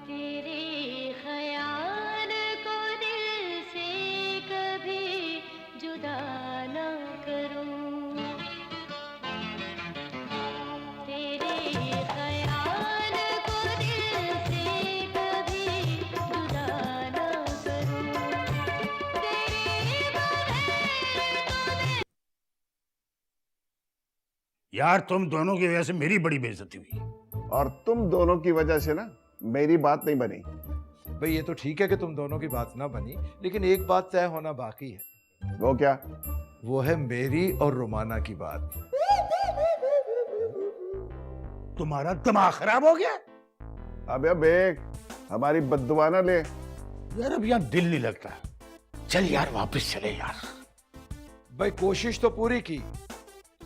तेरे ख्याल को दिल से कभी जुदा न करूं, तेरे ख्याल को दिल से कभी जुदा न करूं, तेरे बगैर यार तुम दोनों की वजह से मेरी बड़ी बेइज्जती हुई। और तुम दोनों की वजह से ना मेरी बात नहीं बनी। भाई ये तो ठीक है कि तुम दोनों की बात ना बनी, लेकिन एक बात तय होना बाकी है। वो क्या? वो है मेरी और रोमाना की बात। तुम्हारा दिमाग खराब हो गया? अबे बेग, हमारी बद्दुआ ना ले। यार अब यहाँ दिल नहीं लगता। चल यार वापस चले यार। भाई कोशिश तो पूरी की।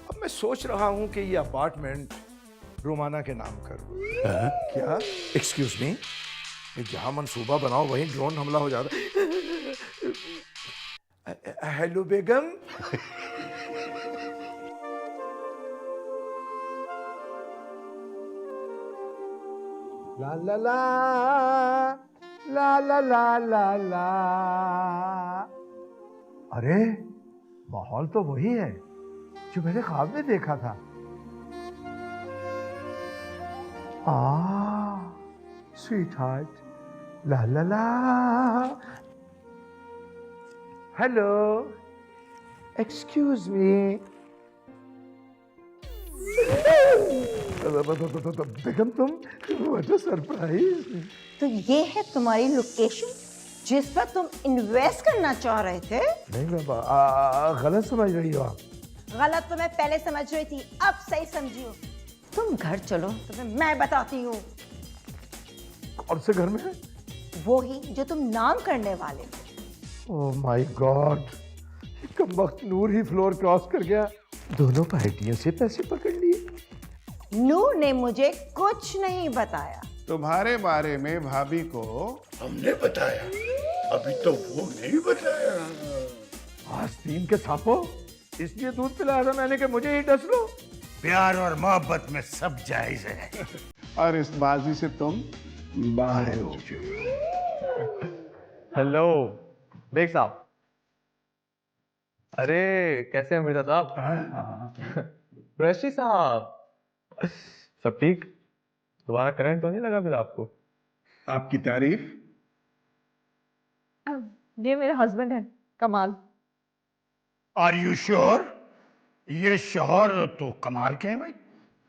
अब मैं सोच रहा हूं कि ये अपार्टमेंट रोमाना के नाम करूं। क्या? एक्सक्यूज मी, जहां मंसूबा बनाओ वहीं ड्रोन हमला हो जाता। हेलो बेगम। ला ला ला ला ला ला ला ला। अरे माहौल तो वही है जो मैंने ख्वाब में देखा था। स्वीट हार्ट, ला ला ला। Hello, excuse me. बेगम तुम, व्हाट अ सरप्राइज। तो ये है तुम्हारी लोकेशन जिस पर तुम इन्वेस्ट करना चाह रहे थे? नहीं बाबा, गलत समझ रही हो आप। गलत तो मैं पहले समझ रही थी, अब सही समझी हूँ। तुम घर चलो, तुम्हें मैं बताती हूँ। कौन से घर में? वो ही जो तुम नाम करने वाले थे। ओह माय गॉड, कम वक्त नूर ही फ्लोर क्रॉस कर गया। दोनों पार्टियों से पैसे पकड़ लिए। नूर ने मुझे कुछ नहीं बताया। तुम्हारे बारे में भाभी को हमने बताया, अभी तो वो नहीं बताया। आस्तीन के सांपों, इसलिए दूध पिलाया था मैंने कि मुझे ही डस लो। प्यार और मोहब्बत में सब जायज है। और इस बाजी से तुम बाहर हो। हेलो बेग साहब। अरे कैसे हैं मिर्जा साहब? कुरैशी साहब, सब ठीक? दोबारा करंट तो नहीं लगा फिर आपको? आपकी तारीफ। ये मेरे हस्बैंड हैं, कमाल। Are you sure? ये शोहर तो कमाल के हैं भाई।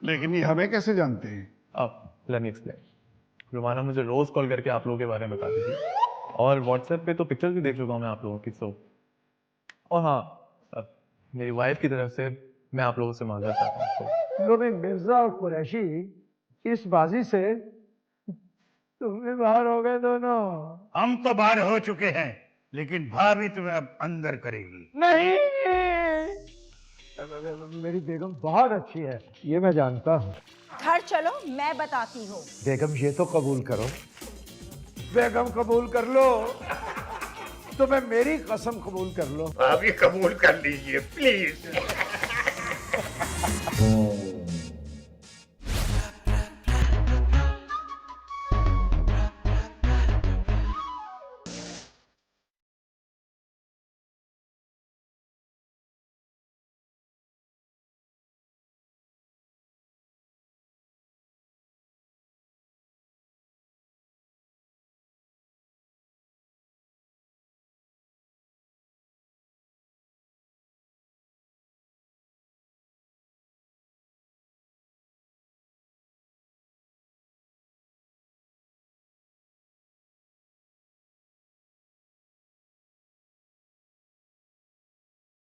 लेकिन ये हमें कैसे जानते हैं? अब लेट मी एक्सप्लेन। रोमाना मुझे रोज कॉल करके आप लोगों के बारे में बताती थी, और व्हाट्सएप पे तो पिक्चर्स भी देख चुका हूँ मैं आप लोगों की। सो और हाँ, मेरी वाइफ की तरफ से मैं आप लोगों से मांगना चाहता हूँ। लो भाई, मिर्जा और कुरैशी, इस बाजी से तुम भी बाहर हो गए दोनों। हम तो बाहर हो चुके हैं, लेकिन भाभी तुम्हें अब अंदर करेगी। नहीं, मेरी बेगम बहुत अच्छी है, ये मैं जानता हूँ। घर चलो, मैं बताती हूँ। बेगम ये तो कबूल करो, बेगम कबूल कर लो, तो मैं मेरी कसम कबूल कर लो। भाभी कबूल कर लीजिए प्लीज।